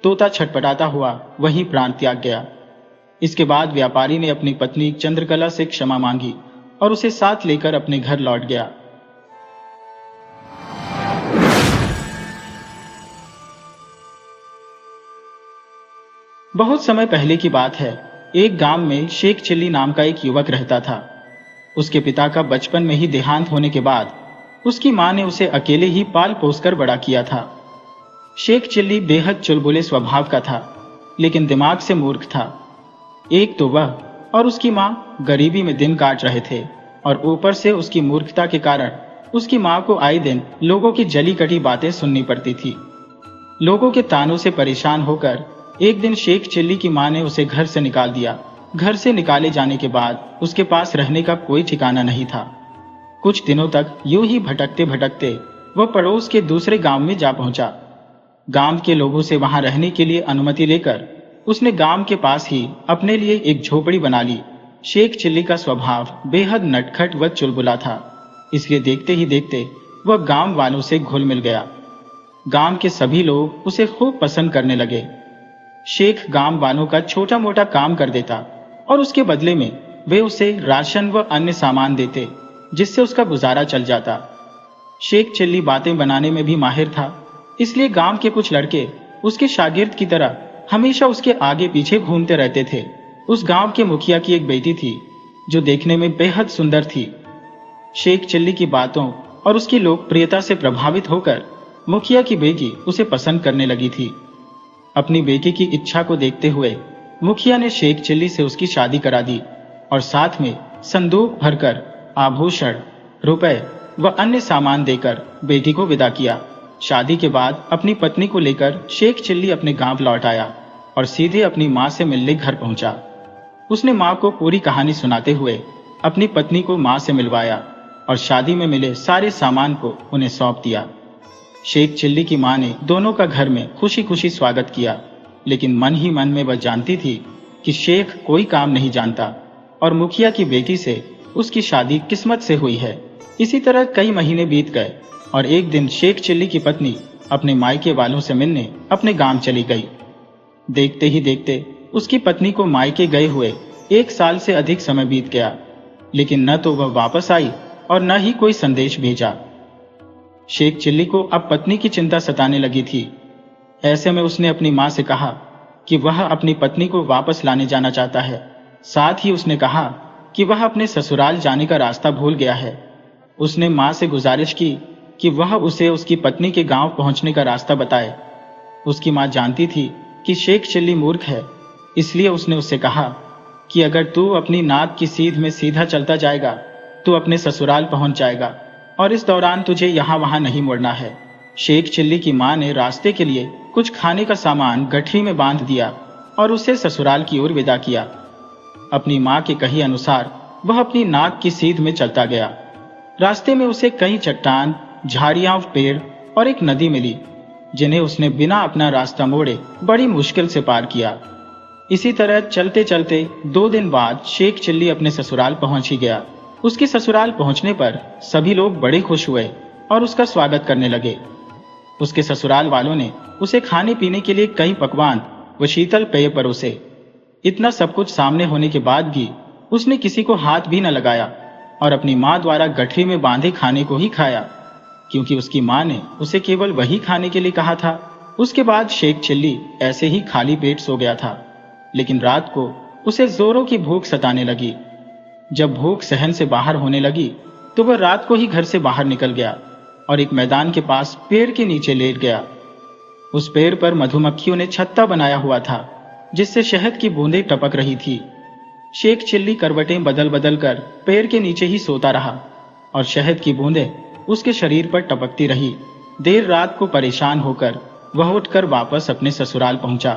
S1: तोता छटपटाता हुआ वहीं प्राण त्याग गया। इसके बाद व्यापारी ने अपनी पत्नी चंद्रकला से क्षमा मांगी और उसे साथ लेकर अपने घर लौट गया। बहुत समय पहले की बात है। एक गांव में शेख चिल्ली नाम का एक युवक रहता था। उसके पिता का बचपन में ही देहांत होने के बाद उसकी मां ने उसे अकेले ही पाल पोसकर बड़ा किया था। शेख चिल्ली बेहद चुलबुले स्वभाव का था, लेकिन दिमाग से मूर्ख था। एक तो वह और उसकी मां गरीबी में दिन काट रहे थे और ऊपर से उसकी मूर्खता के कारण उसकी मां को आए दिन लोगों की जली कटी बातें सुननी पड़ती थी। लोगों के तानों से परेशान होकर एक दिन शेख चिल्ली की मां ने उसे घर से निकाल दिया। घर से निकाले जाने के बाद उसके पास रहने का कोई ठिकाना नहीं था। कुछ दिनों तक यूं ही भटकते भटकते वह पड़ोस के दूसरे गांव में जा पहुंचा। गांव के लोगों से वहां रहने के लिए अनुमति लेकर उसने गांव के पास ही अपने लिए एक झोपड़ी बना ली। शेख चिल्ली का स्वभाव बेहद नटखट व चुलबुला था, इसलिए देखते ही देखते वह गांव वालों से घुल मिल गया। गांव के सभी लोग उसे खूब पसंद करने लगे। शेख गांव वालों का छोटा मोटा काम कर देता और उसके बदले में वे उसे राशन व अन्य सामान देते, जिससे उसका गुजारा चल जाता। शेख चिल्ली बातें बनाने में भी माहिर था, इसलिए गांव के कुछ लड़के उसके शागिर्द की तरह हमेशा उसके आगे पीछे घूमते रहते थे। उस गांव के मुखिया की एक बेटी थी जो देखने में बेहद सुंदर थी। शेख चिल्ली की बातों और उसकी लोकप्रियता से प्रभावित होकर मुखिया की बेटी उसे पसंद करने लगी थी। अपनी बेटी की इच्छा को देखते हुए मुखिया ने शेख चिल्ली से उसकी शादी करा दी और साथ में संदूक भरकर आभूषण, रुपए व अन्य सामान देकर बेटी को विदा किया। शादी के बाद अपनी पत्नी को लेकर शेख चिल्ली अपने गांव लौट आया और सीधे अपनी मां से मिलने घर पहुंचा। उसने मां को पूरी कहानी सुनाते हुए अपनी पत्नी को मां से मिलवाया और शादी में मिले सारे सामान को उन्हें सौंप दिया। शेख चिल्ली की मां ने दोनों का घर में खुशी खुशी स्वागत किया, लेकिन मन ही मन में वह जानती थी कि शेख कोई काम नहीं जानता और मुखिया की बेटी से उसकी शादी किस्मत से हुई है। इसी तरह कई महीने बीत गए और एक दिन शेख चिल्ली की पत्नी अपने मायके वालों से मिलने अपने गांव चली गई। देखते ही देखते उसकी पत्नी को मायके गए हुए 1 साल से अधिक समय बीत गया, लेकिन न तो वह वापस आई और न ही कोई संदेश भेजा। शेख चिल्ली को अब पत्नी की चिंता सताने लगी थी। ऐसे में उसने अपनी मां से कहा कि वह अपनी पत्नी को वापस लाने जाना चाहता है। साथ ही उसने कहा कि वह अपने ससुराल जाने का रास्ता भूल गया है। उसने मां से गुजारिश की कि वह उसे उसकी पत्नी के गांव पहुंचने का रास्ता बताए। उसकी मां जानती थी कि शेख चिल्ली मूर्ख है, इसलिए उसने उससे कहा कि अगर तू अपनी नाक की सीध में सीधा चलता जाएगा तो अपने ससुराल पहुंच जाएगा और इस दौरान तुझे यहाँ वहां नहीं मुड़ना है। शेख चिल्ली की मां ने रास्ते के लिए कुछ खाने का सामान गठरी में बांध दिया और उसे ससुराल की ओर विदा किया। अपनी मां के कहे अनुसार वह अपनी नाक की सीध में चलता गया। रास्ते में उसे कई चट्टान, झाड़ियां, पेड़ और एक नदी मिली, जिन्हें उसने बिना अपना रास्ता मोड़े बड़ी मुश्किल से पार किया। इसी तरह चलते चलते 2 दिन बाद शेख चिल्ली अपने ससुराल पहुंच ही गया। उसके ससुराल पहुंचने पर सभी लोग बड़े खुश हुए और उसका स्वागत करने लगे। उसके ससुराल वालों ने उसे खाने पीने के लिए कई पकवान व शीतल पेय परोसे। इतना सब कुछ सामने होने के बाद भी उसने किसी को हाथ भी न लगाया और अपनी माँ द्वारा गठरी में बांधे खाने को ही खाया, क्योंकि उसकी माँ ने उसे केवल वही खाने के लिए कहा था। उसके बाद शेख चिल्ली ऐसे ही खाली पेट सो गया था, लेकिन रात को उसे जोरों की भूख सताने लगी। जब भूख सहन से बाहर होने लगी तो वह रात को ही घर से बाहर निकल गया और एक मैदान के पास पेड़ के नीचे लेट गया। उस पेड़ पर मधुमक्खियों ने छत्ता बनाया हुआ था, जिससे शहद की बूंदें टपक रही थी। शेख चिल्ली करवटें बदल बदल कर पेड़ के नीचे ही सोता रहा और शहद की बूंदें उसके शरीर पर टपकती रही। देर रात को परेशान होकर वह उठकर वापस अपने ससुराल पहुंचा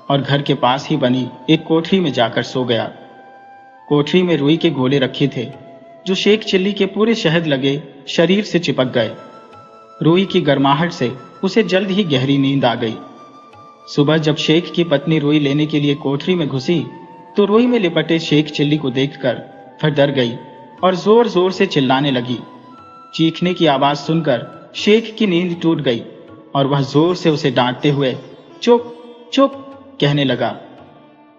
S1: और घर के पास ही बनी एक कोठरी में जाकर सो गया। कोठरी में रुई के गोले रखे थे, जो शेख चिल्ली के पूरे शहद लगे शरीर से चिपक गए। रुई की गर्माहट से उसे जल्द ही गहरी नींद आ गई। सुबह जब शेख की पत्नी रुई लेने के लिए कोठरी में घुसी तो रुई में लिपटे शेख चिल्ली को देखकर वह डर गई और जोर जोर से चिल्लाने लगी। चीखने की आवाज सुनकर शेख की नींद टूट गई और वह जोर से उसे डांटते हुए चुप चुप कहने लगा।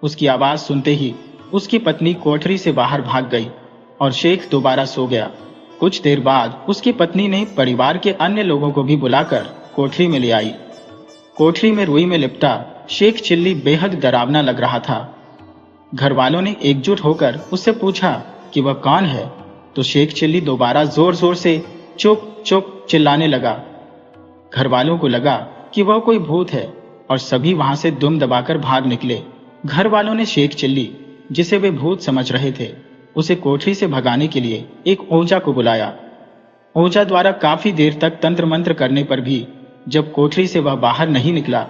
S1: उसकी आवाज सुनते ही उसकी पत्नी कोठरी से बाहर भाग गई और शेख दोबारा सो गया। कुछ देर बाद उसकी पत्नी ने परिवार के अन्य लोगों को भी बुलाकर कोठरी में ले आई। कोठरी में रुई में लिपटा शेख चिल्ली बेहद डरावना लग रहा था। घर वालों ने एकजुट होकर उससे पूछा कि वह कौन है, तो शेख चिल्ली दोबारा जोर जोर से चुप चुप चिल्लाने लगा। घर वालों को लगा कि वह कोई भूत है और सभी वहां से दुम दबाकर भाग निकले। घर वालों ने शेख चिल्ली, जिसे वे भूत समझ रहे थे, उसे कोठरी से भगाने के लिए एक ओझा को बुलाया। ओझा द्वारा काफी देर तक तंत्र मंत्र करने पर भी जब कोठरी से वह बाहर नहीं निकला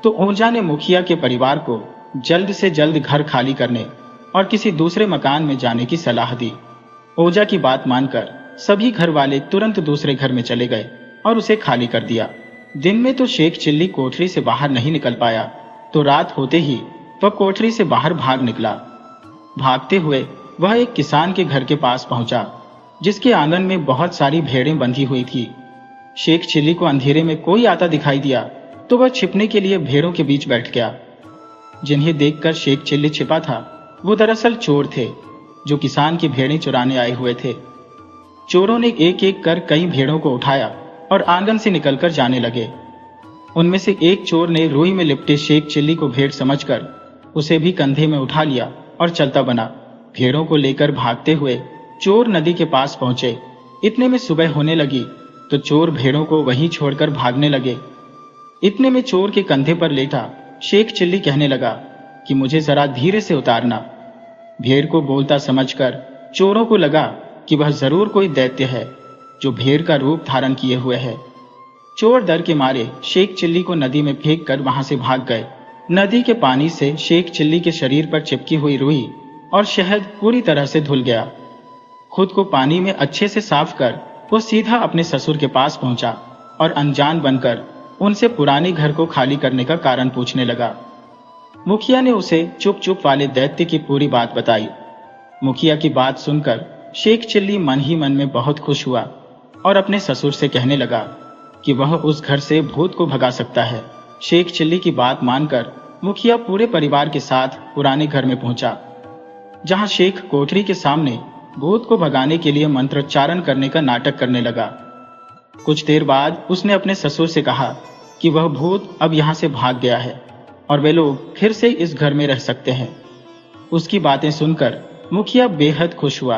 S1: तो ओझा ने मुखिया के परिवार को जल्द से जल्द घर खाली करने और किसी दूसरे मकान में जाने की सलाह दी। ओझा की बात मानकर सभी घर वाले तुरंत दूसरे घर में चले गए और उसे खाली कर दिया। दिन में तो शेख चिल्ली कोठरी से बाहर नहीं निकल पाया, तो रात होते ही वह कोठरी से बाहर भाग निकला। भागते हुए वह एक किसान के घर के पास पहुंचा, जिसके आंगन में बहुत सारी भेड़ें बंधी हुई थी। शेख चिल्ली को अंधेरे में कोई आता दिखाई दिया तो वह छिपने के लिए भेड़ों के बीच बैठ गया। जिन्हें देखकर शेख चिल्ली छिपा था, वो दरअसल चोर थे, जो किसान की भेड़ें चुराने आए हुए थे। चोरों ने एक एक कर कई भेड़ों को उठाया और आंगन से निकलकर जाने लगे। उनमें से एक चोर ने रुई में लिपटे शेख चिल्ली को भेड़ समझकर उसे भी कंधे में उठा लिया और चलता बना। भेड़ों को लेकर भागते हुए चोर नदी के पास पहुंचे। इतने में सुबह होने लगी तो चोर भेड़ों को वहीं छोड़कर भागने लगे। इतने में चोर के कंधे पर लेटा शेख चिल्ली कहने लगा कि मुझे जरा धीरे से उतारना। भेड़ को बोलता समझकर चोरों को लगा कि वह जरूर कोई दैत्य है जो भेड़ का रूप धारण किए हुए है। चोर डर के मारे शेख चिल्ली को नदी में फेंक कर वहां से भाग गए। नदी के पानी से शेख चिल्ली के शरीर पर चिपकी हुई रुई और शहद पूरी तरह से धुल गया। खुद को पानी में अच्छे से साफ कर वो सीधा अपने ससुर के पास पहुंचा और अनजान बनकर उनसे पुराने घर को खाली करने का कारण पूछने लगा। मुखिया ने उसे चुप चुप वाले दैत्य की पूरी बात बताई। मुखिया की बात सुनकर शेख चिल्ली मन ही मन में बहुत खुश हुआ और अपने ससुर से कहने लगा कि वह उस घर से भूत को भगा सकता है। शेख चिल्ली की बात मानकर मुखिया पूरे परिवार के साथ पुराने घर में पहुंचा, जहां शेख कोठरी के सामने भूत को भगाने के लिए मंत्रोच्चारण करने का नाटक करने लगा। कुछ देर बाद उसने अपने ससुर से कहा कि वह भूत अब यहां से भाग गया है और वे लोग फिर से इस घर में रह सकते हैं। उसकी बातें सुनकर मुखिया बेहद खुश हुआ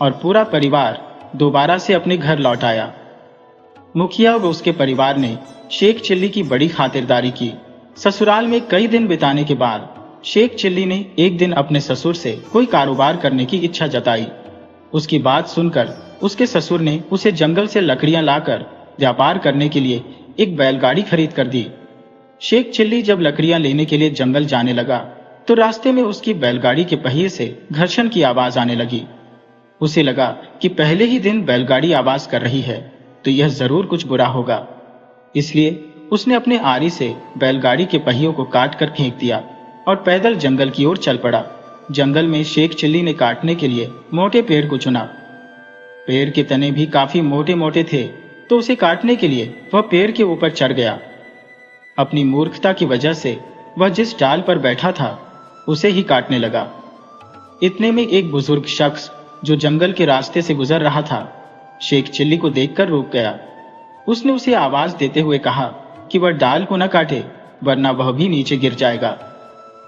S1: और पूरा परिवार दोबारा से अपने घर लौट आया। मुखिया व उसके परिवार ने शेख चिल्ली की बड़ी खातिरदारी की। ससुराल में कई दिन बिताने के बाद शेख चिल्ली ने एक दिन अपने ससुर से कोई कारोबार करने की इच्छा जताई। उसकी बात सुनकर उसके ससुर ने उसे जंगल से लकड़ियां लाकर व्यापार करने के लिए एक बैलगाड़ी खरीद कर दी। शेख चिल्ली जब लकड़ियां लेने के लिए जंगल जाने लगा तो रास्ते में उसकी बैलगाड़ी के पहिए से घर्षण की आवाज आने लगी। उसे लगा कि पहले ही दिन बैलगाड़ी आवाज कर रही है तो यह जरूर कुछ बुरा होगा, इसलिए उसने अपने आरी से बैलगाड़ी के पहियों को काट कर फेंक दिया और पैदल जंगल की ओर चल पड़ा। जंगल में शेख चिल्ली ने काटने के लिए मोटे पेड़ को चुना। पेड़ के तने भी काफी मोटे मोटे थे, तो उसे काटने के लिए वह पेड़ के ऊपर चढ़ गया। अपनी मूर्खता की वजह से वह जिस डाल पर बैठा था उसे ही काटने लगा। इतने में एक बुजुर्ग शख्स जो जंगल के रास्ते से गुजर रहा था, शेख चिल्ली को देखकर रुक गया। उसने उसे आवाज देते हुए कहा कि वह डाल को न काटे, वरना वह भी नीचे गिर जाएगा।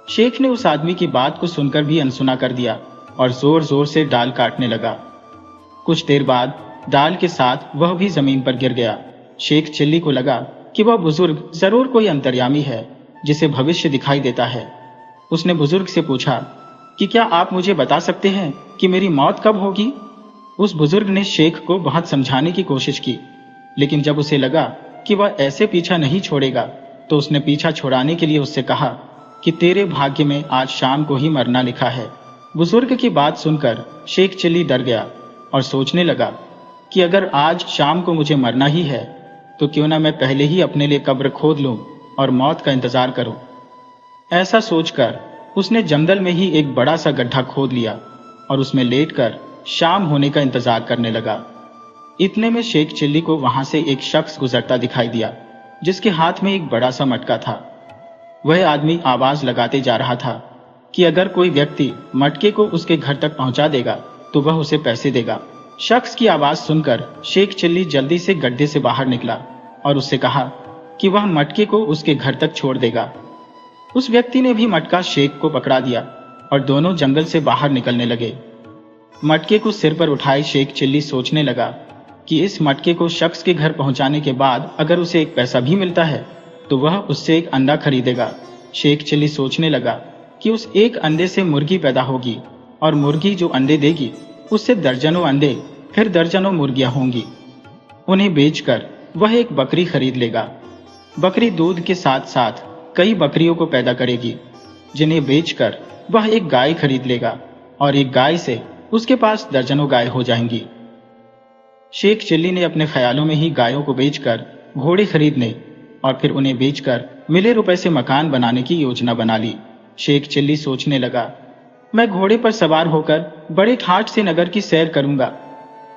S1: शेख ने उस आदमी की बात को सुनकर भी अनसुना कर दिया और जोर जोर से डाल काटने लगा। कुछ देर बाद डाल के साथ वह भी जमीन पर गिर गया। शेख चिल्ली को लगा कि वह बुजुर्ग जरूर कोई अंतर्यामी है जिसे भविष्य दिखाई देता है। उसने बुजुर्ग से पूछा कि क्या आप मुझे बता सकते हैं कि मेरी मौत कब होगी? उस बुजुर्ग ने शेख को बहुत समझाने की कोशिश की, लेकिन जब उसे लगा कि वह ऐसे पीछा नहीं छोड़ेगा, तो उसने पीछा छुड़ाने के लिए उससे कहा कि तेरे भाग्य में आज शाम को ही मरना लिखा है। बुजुर्ग की बात सुनकर शेख चिल्ली डर गया और सोचने लगा कि अगर आज शाम को मुझे मरना ही है, तो क्यों ना मैं पहले ही अपने लिए कब्र खोद लूं और मौत का इंतजार करूं। ऐसा सोचकर उसने जंगल में ही एक बड़ा सा गड्ढा खोद लिया और उसमें लेटकर शाम होने का इंतजार करने लगा। इतने में शेख चिल्ली को वहां से एक शख्स गुजरता दिखाई दिया, जिसके हाथ में एक बड़ा सा मटका था। वह आदमी आवाज लगाते जा रहा था कि अगर कोई व्यक्ति मटके को उसके घर तक पहुंचा देगा तो वह उसे पैसे देगा। शख्स की आवाज सुनकर शेख चिल्ली जल्दी से गड्ढे से बाहर निकला और उससे कहा कि वह मटके को उसके घर तक छोड़ देगा। उस व्यक्ति ने भी मटका शेख को पकड़ा दिया और दोनों जंगल से बाहर निकलने लगे। मटके को सिर पर उठाए शेख चिल्ली सोचने लगा कि इस मटके को शख्स के घर पहुंचाने के बाद अगर उसे एक पैसा भी मिलता है तो वह उससे एक अंडा खरीदेगा। शेख चिल्ली सोचने लगा कि उस एक अंडे से मुर्गी पैदा होगी और मुर्गी जो अंडे देगी उससे दर्जनों अंडे, फिर दर्जनों मुर्गियां होंगी। उन्हें बेचकर वह एक बकरी खरीद लेगा। बकरी दूध के साथ साथ कई बकरियों को पैदा करेगी, जिन्हें बेचकर वह एक गाय खरीद लेगा और एक गाय से उसके पास दर्जनों गाय हो जाएंगी। शेख चिल्ली ने अपने ख्यालों में ही गायों को बेचकर घोड़े खरीदने और फिर उन्हें बेचकर मिले रुपए से मकान बनाने की योजना बना ली। शेख चिल्ली सोचने लगा, मैं घोड़े पर सवार होकर बड़े ठाठ से नगर की सैर करूंगा।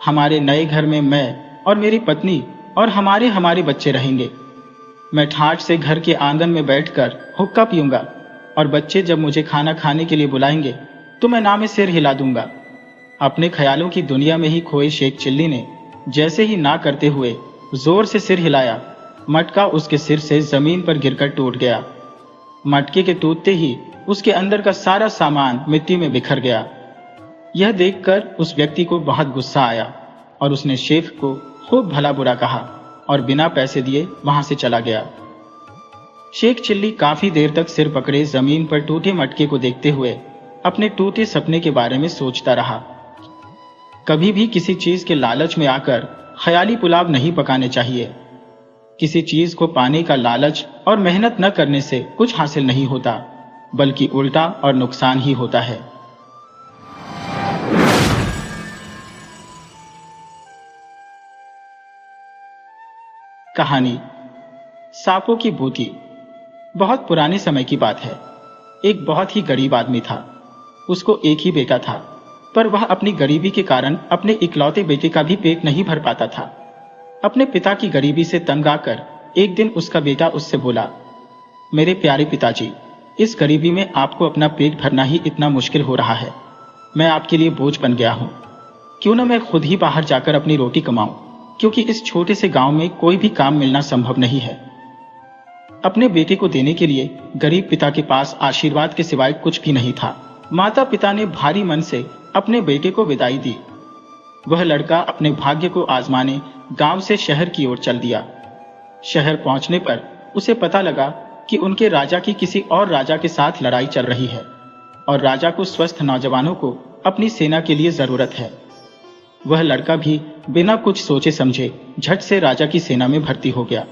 S1: हमारे नए घर में मैं और मेरी पत्नी और हमारे बच्चे रहेंगे। मैं ठाठ से घर के आंगन में बैठकर हुक्का पीऊंगा और बच्चे जब मुझे खाना खाने के लिए बुलाएंगे तो मैं नामे सिर हिला दूंगा। अपने ख्यालों की दुनिया में ही खोए शेख चिल्ली ने जैसे ही ना करते हुए जोर से सिर हिलाया, मटका उसके सिर से जमीन पर गिरकर टूट गया। मटके के टूटते ही उसके अंदर का सारा सामान मिट्टी में बिखर गया। यह देखकर उस व्यक्ति को बहुत गुस्सा आया और उसने शेख को खूब भला बुरा कहा और बिना पैसे दिए वहां से चला गया। शेख चिल्ली काफी देर तक सिर पकड़े जमीन पर टूटे मटके को देखते हुए अपने टूटे सपने के बारे में सोचता रहा। कभी भी किसी चीज के लालच में आकर ख्याली पुलाव नहीं पकाने चाहिए। किसी चीज को पाने का लालच और मेहनत न करने से कुछ हासिल नहीं होता, बल्कि उल्टा और नुकसान ही होता है। कहानी सांपों की बूटी। बहुत पुराने समय की बात है। एक बहुत ही गरीब आदमी था। उसको एक ही बेटा था, पर वह अपनी गरीबी के कारण अपने इकलौते बेटे का भी पेट नहीं भर पाता था। अपने पिता की गरीबी से तंग आकर एक दिन उसका बेटा उससे बोला, मेरे प्यारे पिताजी, इस गरीबी में आपको अपना पेट भरना ही इतना मुश्किल हो रहा है। मैं आपके लिए बोझ बन गया हूं। क्यों न मैं खुद ही बाहर जाकर अपनी रोटी कमाऊं, क्योंकि इस छोटे से गांव में कोई भी काम मिलना संभव नहीं है। अपने बेटे को देने के लिए गरीब पिता के पास आशीर्वाद के सिवाय कुछ भी नहीं था। माता पिता ने भारी मन से अपने बेटे को विदाई दी। वह लड़का अपने भाग्य को आजमाने गांव से शहर की ओर चल दिया। शहर पहुंचने पर उसे पता लगा कि उनके राजा की किसी और राजा के साथ लड़ाई चल रही है और राजा को स्वस्थ नौजवानों को अपनी सेना के लिए जरूरत है। वह लड़का भी बिना कुछ सोचे समझे झट से राजा की सेना में भर्ती हो गया।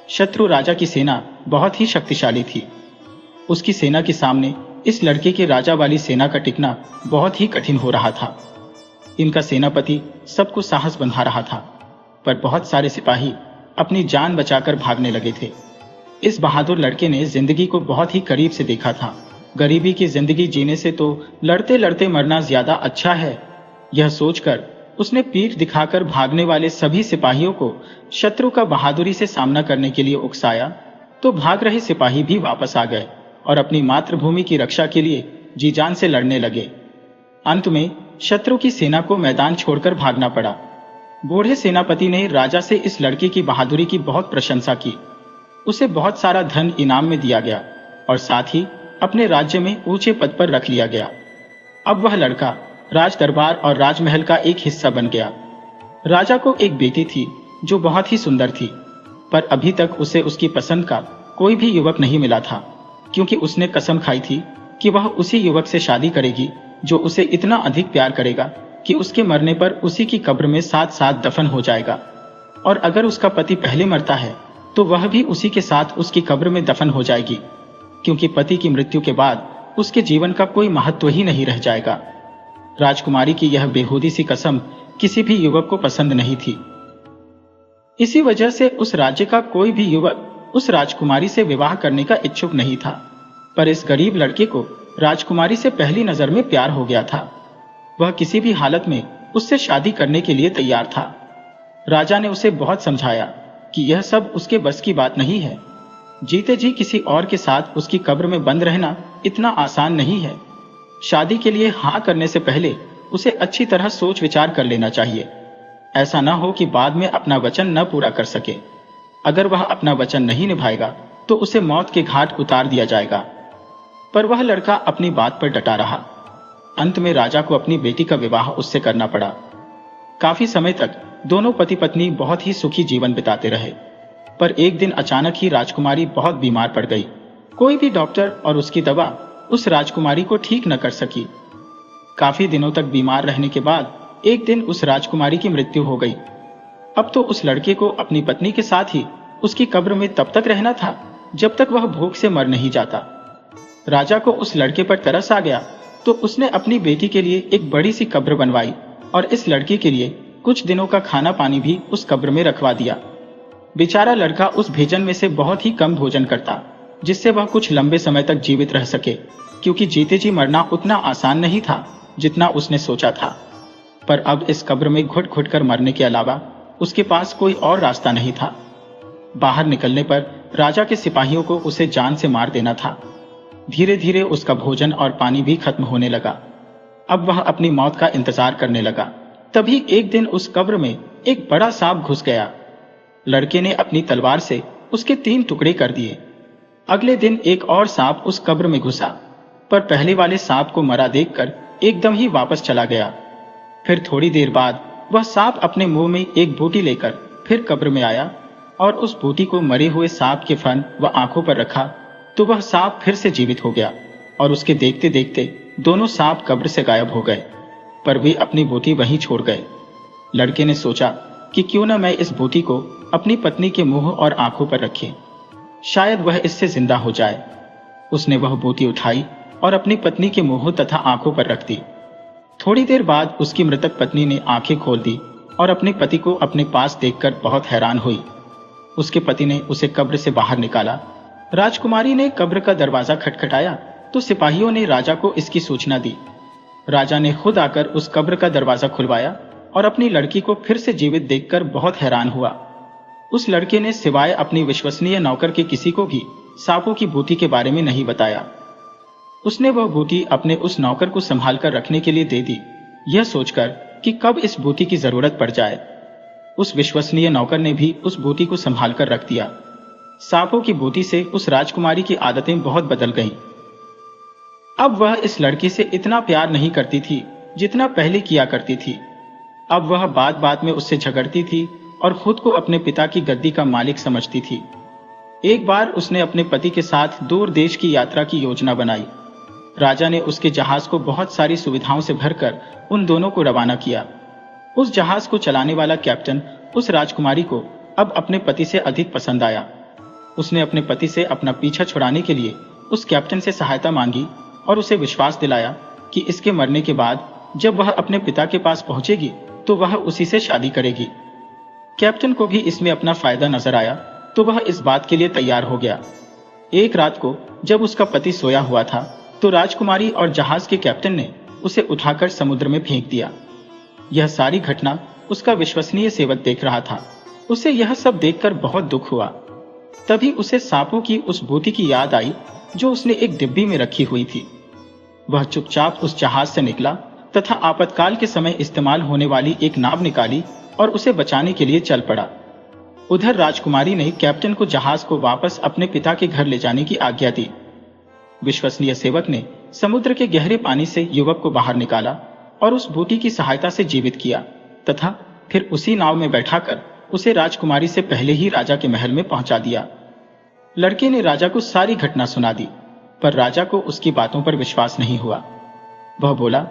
S1: शत्रु राजा की सेना बहुत ही शक्तिशाली थी। उसकी सेना के सामने इस लड़के के राजा वाली सेना का टिकना बहुत ही कठिन हो रहा था। इनका सेनापति सबको साहस बंधा रहा था, पर बहुत सारे सिपाही अपनी जान बचाकर भागने लगे थे। इस बहादुर लड़के ने जिंदगी को बहुत ही करीब से देखा था। गरीबी की जिंदगी जीने से तो लड़ते लड़ते मरना ज्यादा अच्छा है। यह सोचकर उसने पीठ दिखाकर भागने वाले सभी सिपाहियों को शत्रु का बहादुरी से सामना करने के लिए उकसाया, तो भाग रहे सिपाही भी वापस आ गए और अपनी मातृभूमि की रक्षा के लिए जी जान से लड़ने लगे। अंत में शत्रु की सेना को मैदान छोड़कर भागना पड़ा। बूढ़े सेनापति ने राजा से इस लड़के की बहादुरी की बहुत प्रशंसा की। उसे बहुत सारा धन इनाम में दिया गया और साथ ही अपने राज्य में ऊंचे पद पर रख लिया गया। अब वह लड़का राज दरबार और राजमहल का एक हिस्सा बन गया। राजा को एक बेटी थी जो बहुत ही सुंदर थी, पर अभी तक उसे उसकी पसंद का कोई भी युवक नहीं मिला था, क्योंकि उसने कसम खाई थी कि वह उसी युवक से शादी करेगी जो उसे इतना अधिक प्यार करेगा कि उसके मरने पर उसी की कब्र में साथ साथ दफन हो जाएगा, और अगर उसका पति पहले मरता है तो वह भी उसी के साथ उसकी कब्र में दफन हो जाएगी, क्योंकि पति की मृत्यु के बाद उसके जीवन का कोई महत्व ही नहीं रह जाएगा। राजकुमारी की यह बेहूदी सी कसम किसी भी युवक को पसंद नहीं थी। इसी वजह से उस राज्य का कोई भी युवक उस राजकुमारी से विवाह करने का इच्छुक नहीं था। पर इस गरीब लड़के को राजकुमारी से पहली नजर में प्यार हो गया था। वह किसी भी हालत में उससे शादी करने के लिए तैयार था। राजा ने उसे बहुत समझाया कि यह सब उसके बस की बात नहीं है। जीते जी किसी और के साथ उसकी कब्र में बंद रहना इतना आसान नहीं है। शादी के लिए हाँ करने से पहले उसे अच्छी तरह सोच विचार कर लेना चाहिए। ऐसा न हो कि बाद में अपना वचन न पूरा कर सके। अगर वह अपना वचन नहीं निभाएगा तो उसे मौत के घाट उतार दिया जाएगा। पर वह लड़का अपनी बात पर डटा रहा। अंत में राजा को अपनी बेटी का विवाह उससे करना पड़ा। काफी समय तक दोनों पति पत्नी बहुत ही सुखी जीवन बिताते रहे, पर एक दिन अचानक ही राजकुमारी बहुत बीमार पड़ गई। कोई भी डॉक्टर और उसकी दवा उस राजकुमारी को ठीक न कर सकी। काफी दिनों तक बीमार रहने के बाद एक दिन उस राजकुमारी की मृत्यु हो गई। अब तो उस लड़के को अपनी पत्नी के साथ ही उसकी कब्र में तब तक रहना था जब तक वह भूख से मर नहीं जाता। राजा को उस लड़के पर तरस आ गया तो उसने अपनी बेटी के लिए एक बड़ी सी कब्र बनवाई और इस लड़के के लिए कुछ दिनों का खाना पानी भी उस कब्र में रखवा दिया। बेचारा लड़का उस भोजन में से बहुत ही कम भोजन करता, जिससे वह कुछ लंबे समय तक जीवित रह सके, क्योंकि जीते जी मरना उतना आसान नहीं था जितना उसने सोचा था। पर अब इस कब्र में घुट घुट कर मरने के अलावा उसके पास कोई और रास्ता नहीं था। बाहर निकलने पर राजा के सिपाहियों को उसे जान से मार देना था। धीरे धीरे उसका भोजन और पानी भी खत्म होने लगा। अब वह अपनी मौत का इंतजार करने लगा। तभी एक दिन उस कब्र में एक बड़ा सांप घुस गया। लड़के ने अपनी तलवार से उसके 3 टुकड़े कर दिए। अगले दिन एक और सांप उस कब्र में घुसा, पर पहले वाले सांप को मरा देखकर एकदम ही वापस चला गया। फिर थोड़ी देर बाद वह सांप अपने मुंह में एक बूटी लेकर फिर कब्र में आया और उस बूटी को मरे हुए सांप के फन व आंखों पर रखा तो वह सांप फिर से जीवित हो गया और उसके देखते देखते दोनों सांप कब्र से गायब हो गए, पर वे अपनी बूटी वहीं छोड़ गए। लड़के ने सोचा कि क्यों न मैं इस बूटी को अपनी पत्नी के मुंह और आंखों पर रखे, शायद वह इससे जिंदा हो जाए। उसने वह बूटी उठाई और अपनी पत्नी के मुंह तथा आंखों पर रख दी। थोड़ी देर बाद उसकी मृतक पत्नी ने आंखें खोल दी और अपने पति को अपने पास देखकर बहुत हैरान हुई। उसके पति ने उसे कब्र से बाहर निकाला। राजकुमारी ने कब्र का दरवाजा खटखटाया तो सिपाहियों ने राजा को इसकी सूचना दी। राजा ने खुद आकर उस कब्र का दरवाजा खुलवाया और अपनी लड़की को फिर से जीवित देखकर बहुत हैरान हुआ। उस लड़के ने सिवाय अपनी विश्वसनीय नौकर के किसी को भी सांपों की बूटी के बारे में नहीं बताया। उसने वह बूटी अपने उस नौकर को संभाल कर रखने के लिए दे दी, यह सोचकर कि कब इस बूटी की जरूरत पड़ जाए। उस विश्वसनीय नौकर ने भी उस बूटी को संभाल कर रख दिया। सांपों की बूटी से उस राजकुमारी की आदतें बहुत बदल गईं। अब वह इस लड़की से इतना प्यार नहीं करती थी जितना पहले किया करती थी। अब वह बात बात में उससे झगड़ती थी और खुद को अपने पिता की गद्दी का मालिक समझती थी। एक बार उसने अपने पति के साथ दूर देश की यात्रा की योजना बनाई। राजा ने उसके जहाज को बहुत सारी सुविधाओं से भरकर उन दोनों को रवाना किया। उस जहाज को चलाने वाला कैप्टन उस राजकुमारी को अब अपने पति से अधिक पसंद आया। उसने अपने पति से अपना पीछा छुड़ाने के लिए उस कैप्टन से सहायता मांगी और उसे विश्वास दिलाया कि इसके मरने के बाद जब वह अपने पिता के पास पहुंचेगी तो वह उसी से शादी करेगी। कैप्टन को भी इसमें अपना फायदा नजर आया तो वह इस बात के लिए तैयार हो गया। एक रात को जब उसका पति सोया हुआ था तो राजकुमारी और जहाज के कैप्टन ने उसे उठाकर समुद्र में फेंक दिया। यह सारी घटना उसका विश्वसनीय सेवक देख रहा था। उसे यह सब देखकर बहुत दुख हुआ। तभी उसे सांपों की उस बूटी की याद आई जो उसने एक डिब्बी में रखी हुई थी। वह चुपचाप उस जहाज से निकला तथा आपातकाल के समय इस्तेमाल होने वाली एक नाव निकाली और उसे बचाने के लिए चल पड़ा। उधर राजकुमारी ने कैप्टन को जहाज को वापस अपने पिता के घर ले जाने की आज्ञा दी। विश्वसनीय सेवक ने समुद्र के गहरे पानी से युवक को बाहर निकाला और उस बूटी की सहायता से जीवित किया तथा फिर उसी नाव में बैठाकर उसे राजकुमारी से पहले ही राजा के महल में पहुंचा दिया। लड़के ने राजा को सारी घटना सुना दी, पर राजा को उसकी बातों पर विश्वास नहीं हुआ। वह बोला,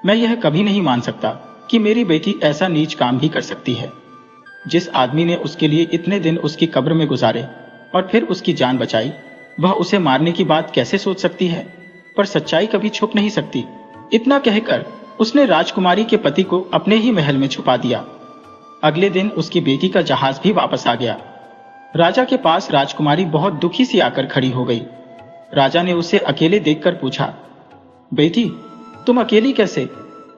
S1: मैं यह कभी नहीं मान सकता कि मेरी बेटी ऐसा नीच काम भी कर सकती है। जिस आदमी ने उसके लिए इतने दिन उसकी कब्र में गुजारे और फिर उसकी जान बचाई, वह उसे मारने की बात कैसे सोच सकती है? पर सच्चाई कभी छुप नहीं सकती। इतना कहकर उसने राजकुमारी के पति को अपने ही महल में छुपा दिया। अगले दिन उसकी बेटी का जहाज भी वापस आ गया। राजा के पास राजकुमारी बहुत दुखी सी आकर खड़ी हो गई। राजा ने उसे अकेले देखकर पूछा, बेटी, तुम अकेली कैसे?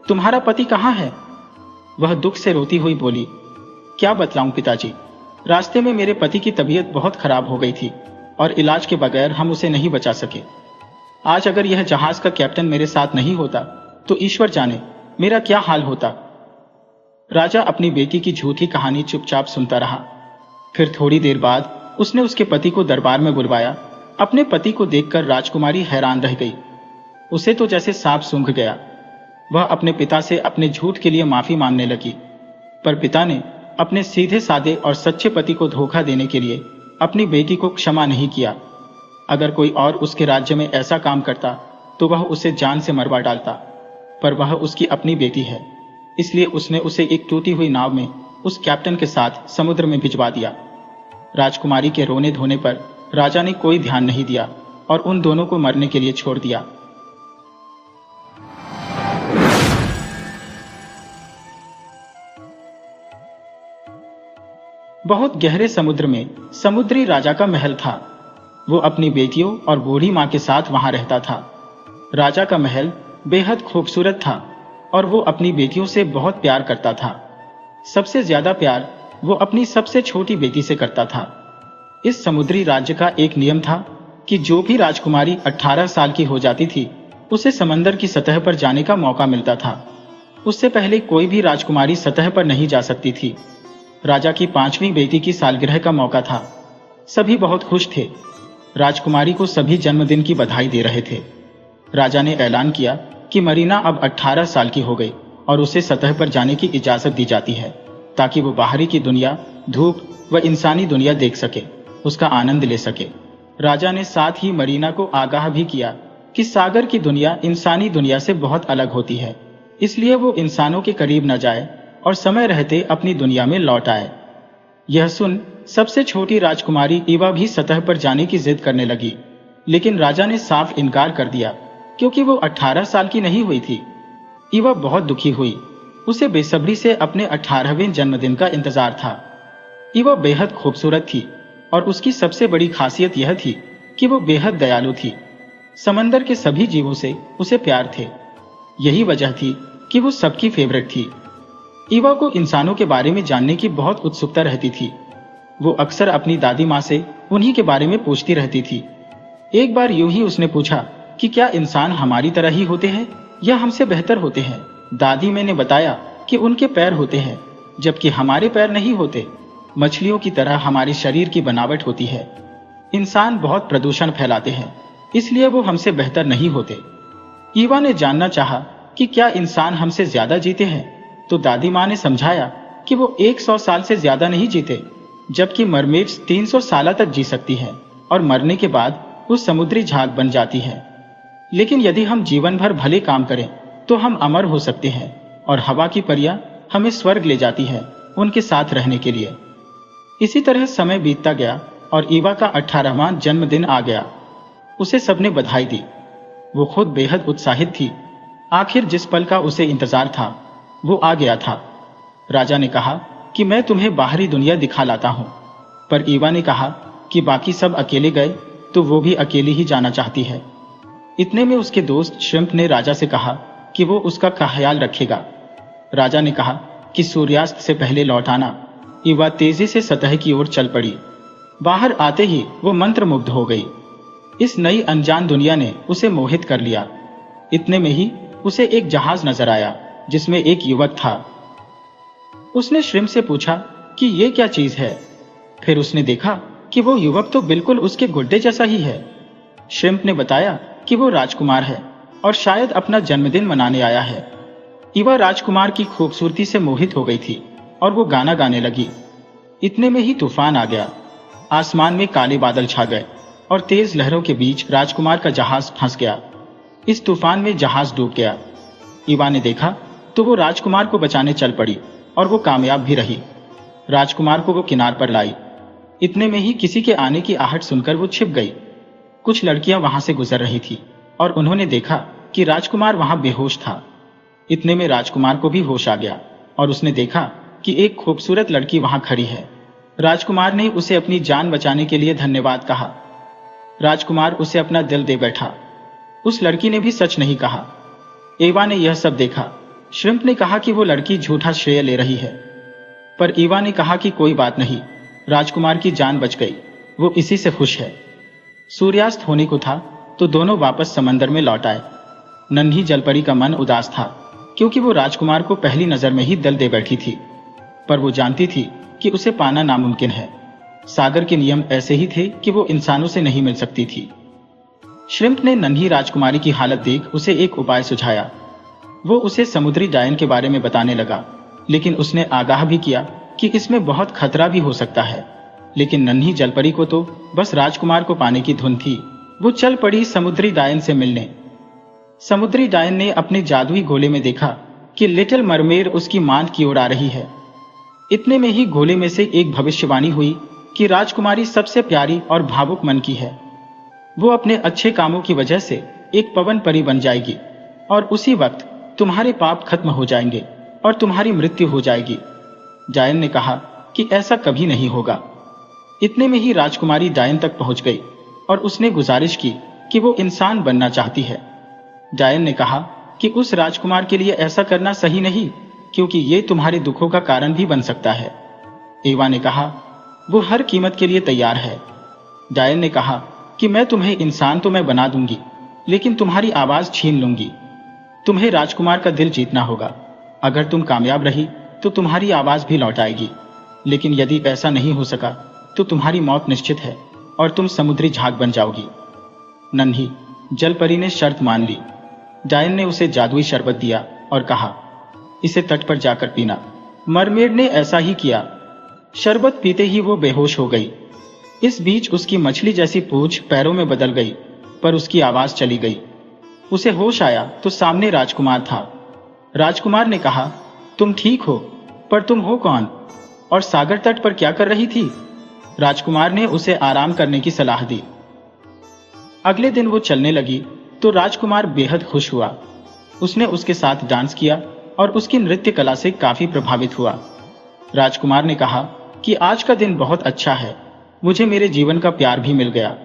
S1: तुम्हारा पति कहाँ है? वह दुख से रोती हुई बोली, क्या बतलाऊं पिताजी, रास्ते में मेरे पति की तबीयत बहुत खराब हो गई थी और इलाज के बगैर हम उसे नहीं बचा सके। आज अगर यह जहाज का कैप्टन मेरे साथ नहीं होता तो ईश्वर जाने मेरा क्या हाल होता। राजा अपनी बेटी की झूठी कहानी चुपचाप सुनता रहा। फिर थोड़ी देर बाद उसने उसके पति को दरबार में बुलवाया। अपने पति को देखकर राजकुमारी हैरान रह गई। उसे तो जैसे सांप सूंघ गया। वह अपने पिता से अपने झूठ के लिए माफी मांगने लगी, पर पिता ने अपने सीधे साधे और सच्चे पति को धोखा देने के लिए अपनी बेटी को क्षमा नहीं किया। अगर कोई और उसके राज्य में ऐसा काम करता तो वह उसे जान से मरवा डालता, पर वह उसकी अपनी बेटी है, इसलिए उसने उसे एक टूटी हुई नाव में उस कैप्टन के साथ समुद्र में भिजवा दिया। राजकुमारी के रोने धोने पर राजा ने कोई ध्यान नहीं दिया और उन दोनों को मरने के लिए छोड़ दिया। बहुत गहरे समुद्र में समुद्री राजा का महल था। वो अपनी बेटियों और बूढ़ी मां के साथ वहां रहता था। राजा का महल बेहद खूबसूरत था और वो अपनी बेटियों से बहुत प्यार करता था। सबसे ज्यादा प्यार वो अपनी सबसे छोटी बेटी से करता था। इस समुद्री राज्य का एक नियम था कि जो भी राजकुमारी 18 साल की हो जाती थी उसे समंदर की सतह पर जाने का मौका मिलता था। उससे पहले कोई भी राजकुमारी सतह पर नहीं जा सकती थी। राजा की 5वीं बेटी की सालगिरह का मौका था। सभी बहुत खुश थे। राजकुमारी को सभी जन्मदिन की बधाई दे रहे थे। राजा ने ऐलान किया कि मरीना अब 18 साल की हो गई और उसे सतह पर जाने की इजाजत दी जाती है, ताकि वो बाहरी की दुनिया, धूप व इंसानी दुनिया देख सके, उसका आनंद ले सके। राजा ने साथ ही मरीना को आगाह भी किया कि सागर की दुनिया इंसानी दुनिया से बहुत अलग होती है, इसलिए वो इंसानों के करीब न जाए और समय रहते अपनी दुनिया में लौट आए। यह सुन सबसे छोटी राजकुमारी ईवा भी सतह पर जाने की जिद करने लगी, लेकिन राजा ने साफ इनकार कर दिया क्योंकि वो 18 साल की नहीं हुई थी। ईवा बहुत दुखी हुई। उसे बेसब्री से अपने 18वें जन्मदिन का इंतजार था। ईवा बेहद खूबसूरत थी और उसकी सबसे बड़ी खासियत यह थी कि वो बेहद दयालु थी। समंदर के सभी जीवों से उसे प्यार थे। यही वजह थी कि वो सबकी फेवरेट थी। ईवा को इंसानों के बारे में जानने की बहुत उत्सुकता रहती थी। वो अक्सर अपनी दादी माँ से उन्हीं के बारे में पूछती रहती थी। एक बार यूं ही उसने पूछा कि क्या इंसान हमारी तरह ही होते हैं या हमसे बेहतर होते हैं। दादी मैंने बताया कि उनके पैर होते हैं जबकि हमारे पैर नहीं होते। मछलियों की तरह हमारे शरीर की बनावट होती है। इंसान बहुत प्रदूषण फैलाते हैं, इसलिए वो हमसे बेहतर नहीं होते। ईवा ने जानना चाहा कि क्या इंसान हमसे ज्यादा जीते हैं, तो दादी माँ ने समझाया कि वो 100 साल से ज्यादा नहीं जीते, जबकि मरमेड्स 300 साल तक जी सकती है और मरने के बाद वो समुद्री झाग बन जाती है। लेकिन यदि हम जीवन भर भले काम करें तो हम अमर हो सकते हैं और हवा की परियां हमें स्वर्ग ले जाती है उनके साथ रहने के लिए। इसी तरह समय बीतता गया और ईवा का 18वां जन्मदिन आ गया। उसे सबने बधाई दी। वो खुद बेहद उत्साहित थी। आखिर जिस पल का उसे इंतजार था वो आ गया था। राजा ने कहा कि मैं तुम्हें बाहरी दुनिया दिखा लाता हूं, पर ईवा ने कहा कि बाकी सब अकेले गए तो वो भी अकेली ही जाना चाहती है। इतने में उसके दोस्त श्रिम्प ने राजा से कहा कि वो उसका ख्याल रखेगा। राजा ने कहा कि सूर्यास्त से पहले लौट आना। ईवा तेजी से सतह की ओर चल पड़ी। बाहर आते ही वो मंत्रमुग्ध हो गई। इस नई अनजान दुनिया ने उसे मोहित कर लिया। इतने में ही उसे एक जहाज नजर आया जिसमें एक युवक था। उसने श्रिम्प से पूछा कि ये क्या चीज है। फिर उसने देखा कि वो युवक तो बिल्कुल उसके गुड्डे जैसा ही है। श्रिम्प ने बताया कि वो राजकुमार है और शायद अपना जन्मदिन मनाने आया है। ईवा राजकुमार की खूबसूरती से मोहित हो गई थी और वो गाना गाने लगी। इतने में ही तूफान आ गया। आसमान में काले बादल छा गए और तेज लहरों के बीच राजकुमार का जहाज फंस गया। इस तूफान में जहाज डूब गया। ईवा ने देखा तो वो राजकुमार को बचाने चल पड़ी और वो कामयाब भी रही। राजकुमार को वो किनार पर लाई। इतने में ही किसी के आने की आहट सुनकर वो छिप गई। कुछ लड़कियां वहां से गुजर रही थी और उन्होंने देखा कि राजकुमार वहां बेहोश था। इतने में राजकुमार को भी होश आ गया और उसने देखा कि एक खूबसूरत लड़की वहां खड़ी है। राजकुमार ने उसे अपनी जान बचाने के लिए धन्यवाद कहा। राजकुमार उसे अपना दिल दे बैठा। उस लड़की ने भी सच नहीं कहा। ईवा ने यह सब देखा। श्रिम्प ने कहा कि वो लड़की झूठा श्रेय ले रही है, पर ईवा ने कहा कि कोई बात नहीं, राजकुमार की जान बच गई, वो इसी से खुश है। सूर्यास्त होने को था तो दोनों वापस समंदर में लौट आए। नन्ही जलपरी का मन उदास था क्योंकि वो राजकुमार को पहली नजर में ही दिल दे बैठी थी, पर वो जानती थी कि उसे पाना नामुमकिन है। सागर के नियम ऐसे ही थे कि वो इंसानों से नहीं मिल सकती थी। श्रिम्प ने नन्ही राजकुमारी की हालत देख उसे एक उपाय सुझाया। वो उसे समुद्री डायन के बारे में बताने लगा, लेकिन उसने आगाह भी किया कि इसमें बहुत खतरा भी हो सकता है। लेकिन नन्ही जलपरी को तो बस राजकुमार को पाने की धुन थी। वो चल पड़ी समुद्री डायन से मिलने। समुद्री डायन ने अपने जादुई गोले में देखा कि लिटिल मरमेड उसकी मांद की ओर आ रही है। इतने में ही गोले में से एक भविष्यवाणी हुई कि राजकुमारी सबसे प्यारी और भावुक मन की है। वो अपने अच्छे कामों की वजह से एक पवन परी बन जाएगी और उसी वक्त तुम्हारे पाप खत्म हो जाएंगे और तुम्हारी मृत्यु हो जाएगी। डायन ने कहा कि ऐसा कभी नहीं होगा। इतने में ही राजकुमारी डायन तक पहुंच गई और उसने गुजारिश की कि वो इंसान बनना चाहती है। डायन ने कहा कि उस राजकुमार के लिए ऐसा करना सही नहीं, क्योंकि ये तुम्हारे दुखों का कारण भी बन सकता है। ईवा ने कहा वो हर कीमत के लिए तैयार है। डायन ने कहा कि मैं तुम्हें इंसान तो मैं बना दूंगी, लेकिन तुम्हारी आवाज छीन लूंगी। तुम्हें राजकुमार का दिल जीतना होगा। अगर तुम कामयाब रही तो तुम्हारी आवाज भी लौट आएगी, लेकिन यदि ऐसा नहीं हो सका तो तुम्हारी मौत निश्चित है और तुम समुद्री झाग बन जाओगी। नन्ही जलपरी ने शर्त मान ली। डायन ने उसे जादुई शरबत दिया और कहा इसे तट पर जाकर पीना। मरमेड ने ऐसा ही किया। शरबत पीते ही वो बेहोश हो गई। इस बीच उसकी मछली जैसी पूंछ पैरों में बदल गई, पर उसकी आवाज चली गई। उसे होश आया तो सामने राजकुमार था। राजकुमार ने कहा तुम ठीक हो, पर तुम हो कौन और सागर तट पर क्या कर रही थी? राजकुमार ने उसे आराम करने की सलाह दी। अगले दिन वो चलने लगी तो राजकुमार बेहद खुश हुआ। उसने उसके साथ डांस किया और उसकी नृत्य कला से काफी प्रभावित हुआ। राजकुमार ने कहा कि आज का दिन बहुत अच्छा है, मुझे मेरे जीवन का प्यार भी मिल गया।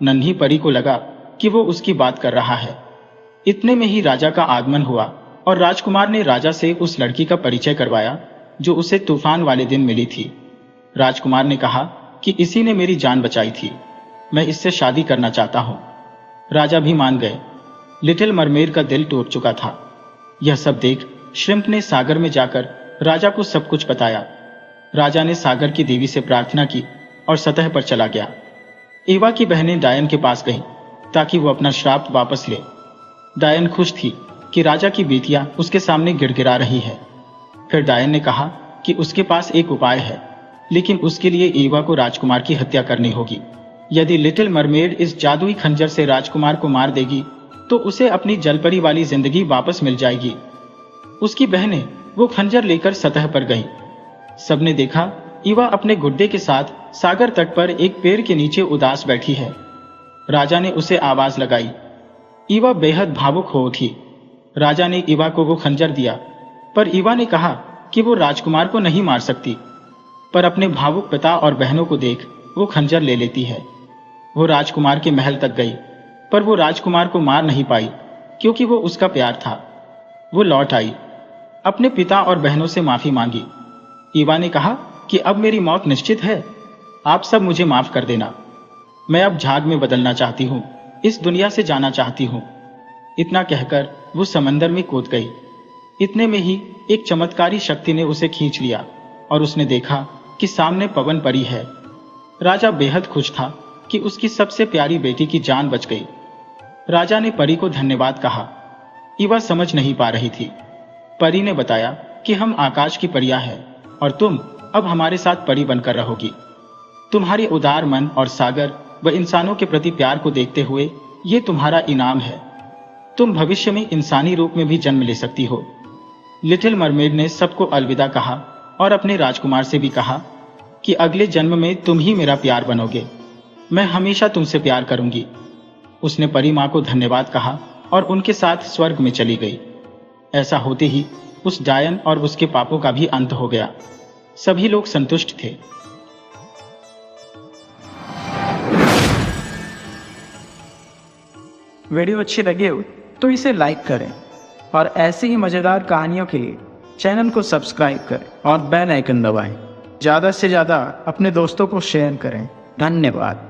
S1: नन्ही परी को लगा कि वो उसकी बात कर रहा है। इतने में ही राजा का आगमन हुआ और राजकुमार ने राजा से उस लड़की का परिचय करवाया जो उसे तूफान वाले दिन मिली थी। राजकुमार ने कहा कि इसी ने मेरी जान बचाई थी, मैं इससे शादी करना चाहता हूं। राजा भी मान गए। लिटिल मरमेड का दिल टूट चुका था। यह सब देख श्रिम्प ने सागर में जाकर राजा को सब कुछ बताया। राजा ने सागर की देवी से प्रार्थना की और सतह पर चला गया। ईवा की बहनें डायन के पास गईं ताकि वो अपना श्राप वापस ले। डायन खुश थी कि राजा की बेटियां उसके सामने गिड़गिड़ा रही है। फिर डायन ने कहा कि उसके पास एक उपाय है, लेकिन उसके लिए ईवा को राजकुमार की हत्या करनी होगी। यदि लिटिल मरमेड इस जादुई खंजर से राजकुमार को मार देगी तो उसे अपनी जलपरी वाली जिंदगी वापस मिल जाएगी। उसकी बहनें वो खंजर लेकर सतह पर गईं। सबने देखा ईवा अपने गुड्डे के साथ सागर तट पर एक पेड़ के नीचे उदास बैठी है। राजा ने उसे आवाज लगाई। ईवा बेहद भावुक हो उठी। राजा ने ईवा को वो खंजर दिया, पर ईवा ने कहा कि वो राजकुमार को नहीं मार सकती, पर अपने भावुक पिता और बहनों को देख वो खंजर ले लेती है। वो राजकुमार के महल तक गई, पर वो राजकुमार को मार नहीं पाई क्योंकि वो उसका प्यार था। वो लौट आई, अपने पिता और बहनों से माफी मांगी। ईवा ने कहा कि अब मेरी मौत निश्चित है, आप सब मुझे माफ कर देना। मैं अब झाग में बदलना चाहती हूँ, इस दुनिया से जाना चाहती हूँ। इतना कहकर वो समंदर में कूद गई। इतने में ही एक चमत्कारी शक्ति ने उसे खींच लिया और उसने देखा कि सामने पवन परी है। राजा बेहद खुश था कि उसकी सबसे प्यारी बेटी की जान बच गई। राजा ने परी को धन्यवाद कहा। ईवा समझ नहीं पा रही थी। परी ने बताया कि हम आकाश की परियां हैं और तुम अब हमारे साथ परी बनकर रहोगी। तुम्हारे उदार मन और सागर व इंसानों के प्रति प्यार को देखते हुए ये तुम्हारा इनाम है। तुम भविष्य में इंसानी रूप में भी जन्म ले सकती हो। लिटिल मरमेड ने सबको अलविदा कहा और अपने राजकुमार से भी कहा कि अगले जन्म में तुम ही मेरा प्यार बनोगे। मैं हमेशा तुमसे प्यार करूंगी। उसने परी मां को धन्यवाद कहा और उनके साथ स्वर्ग में चली गई। ऐसा होते ही उस डायन और उसके पापों का भी अंत हो गया। सभी लोग संतुष्ट थे।
S2: वीडियो अच्छी लगी हो तो इसे लाइक करें और ऐसी ही मज़ेदार कहानियों के लिए चैनल को सब्सक्राइब करें और बेल आइकन दबाएं। ज़्यादा से ज़्यादा अपने दोस्तों को शेयर करें। धन्यवाद।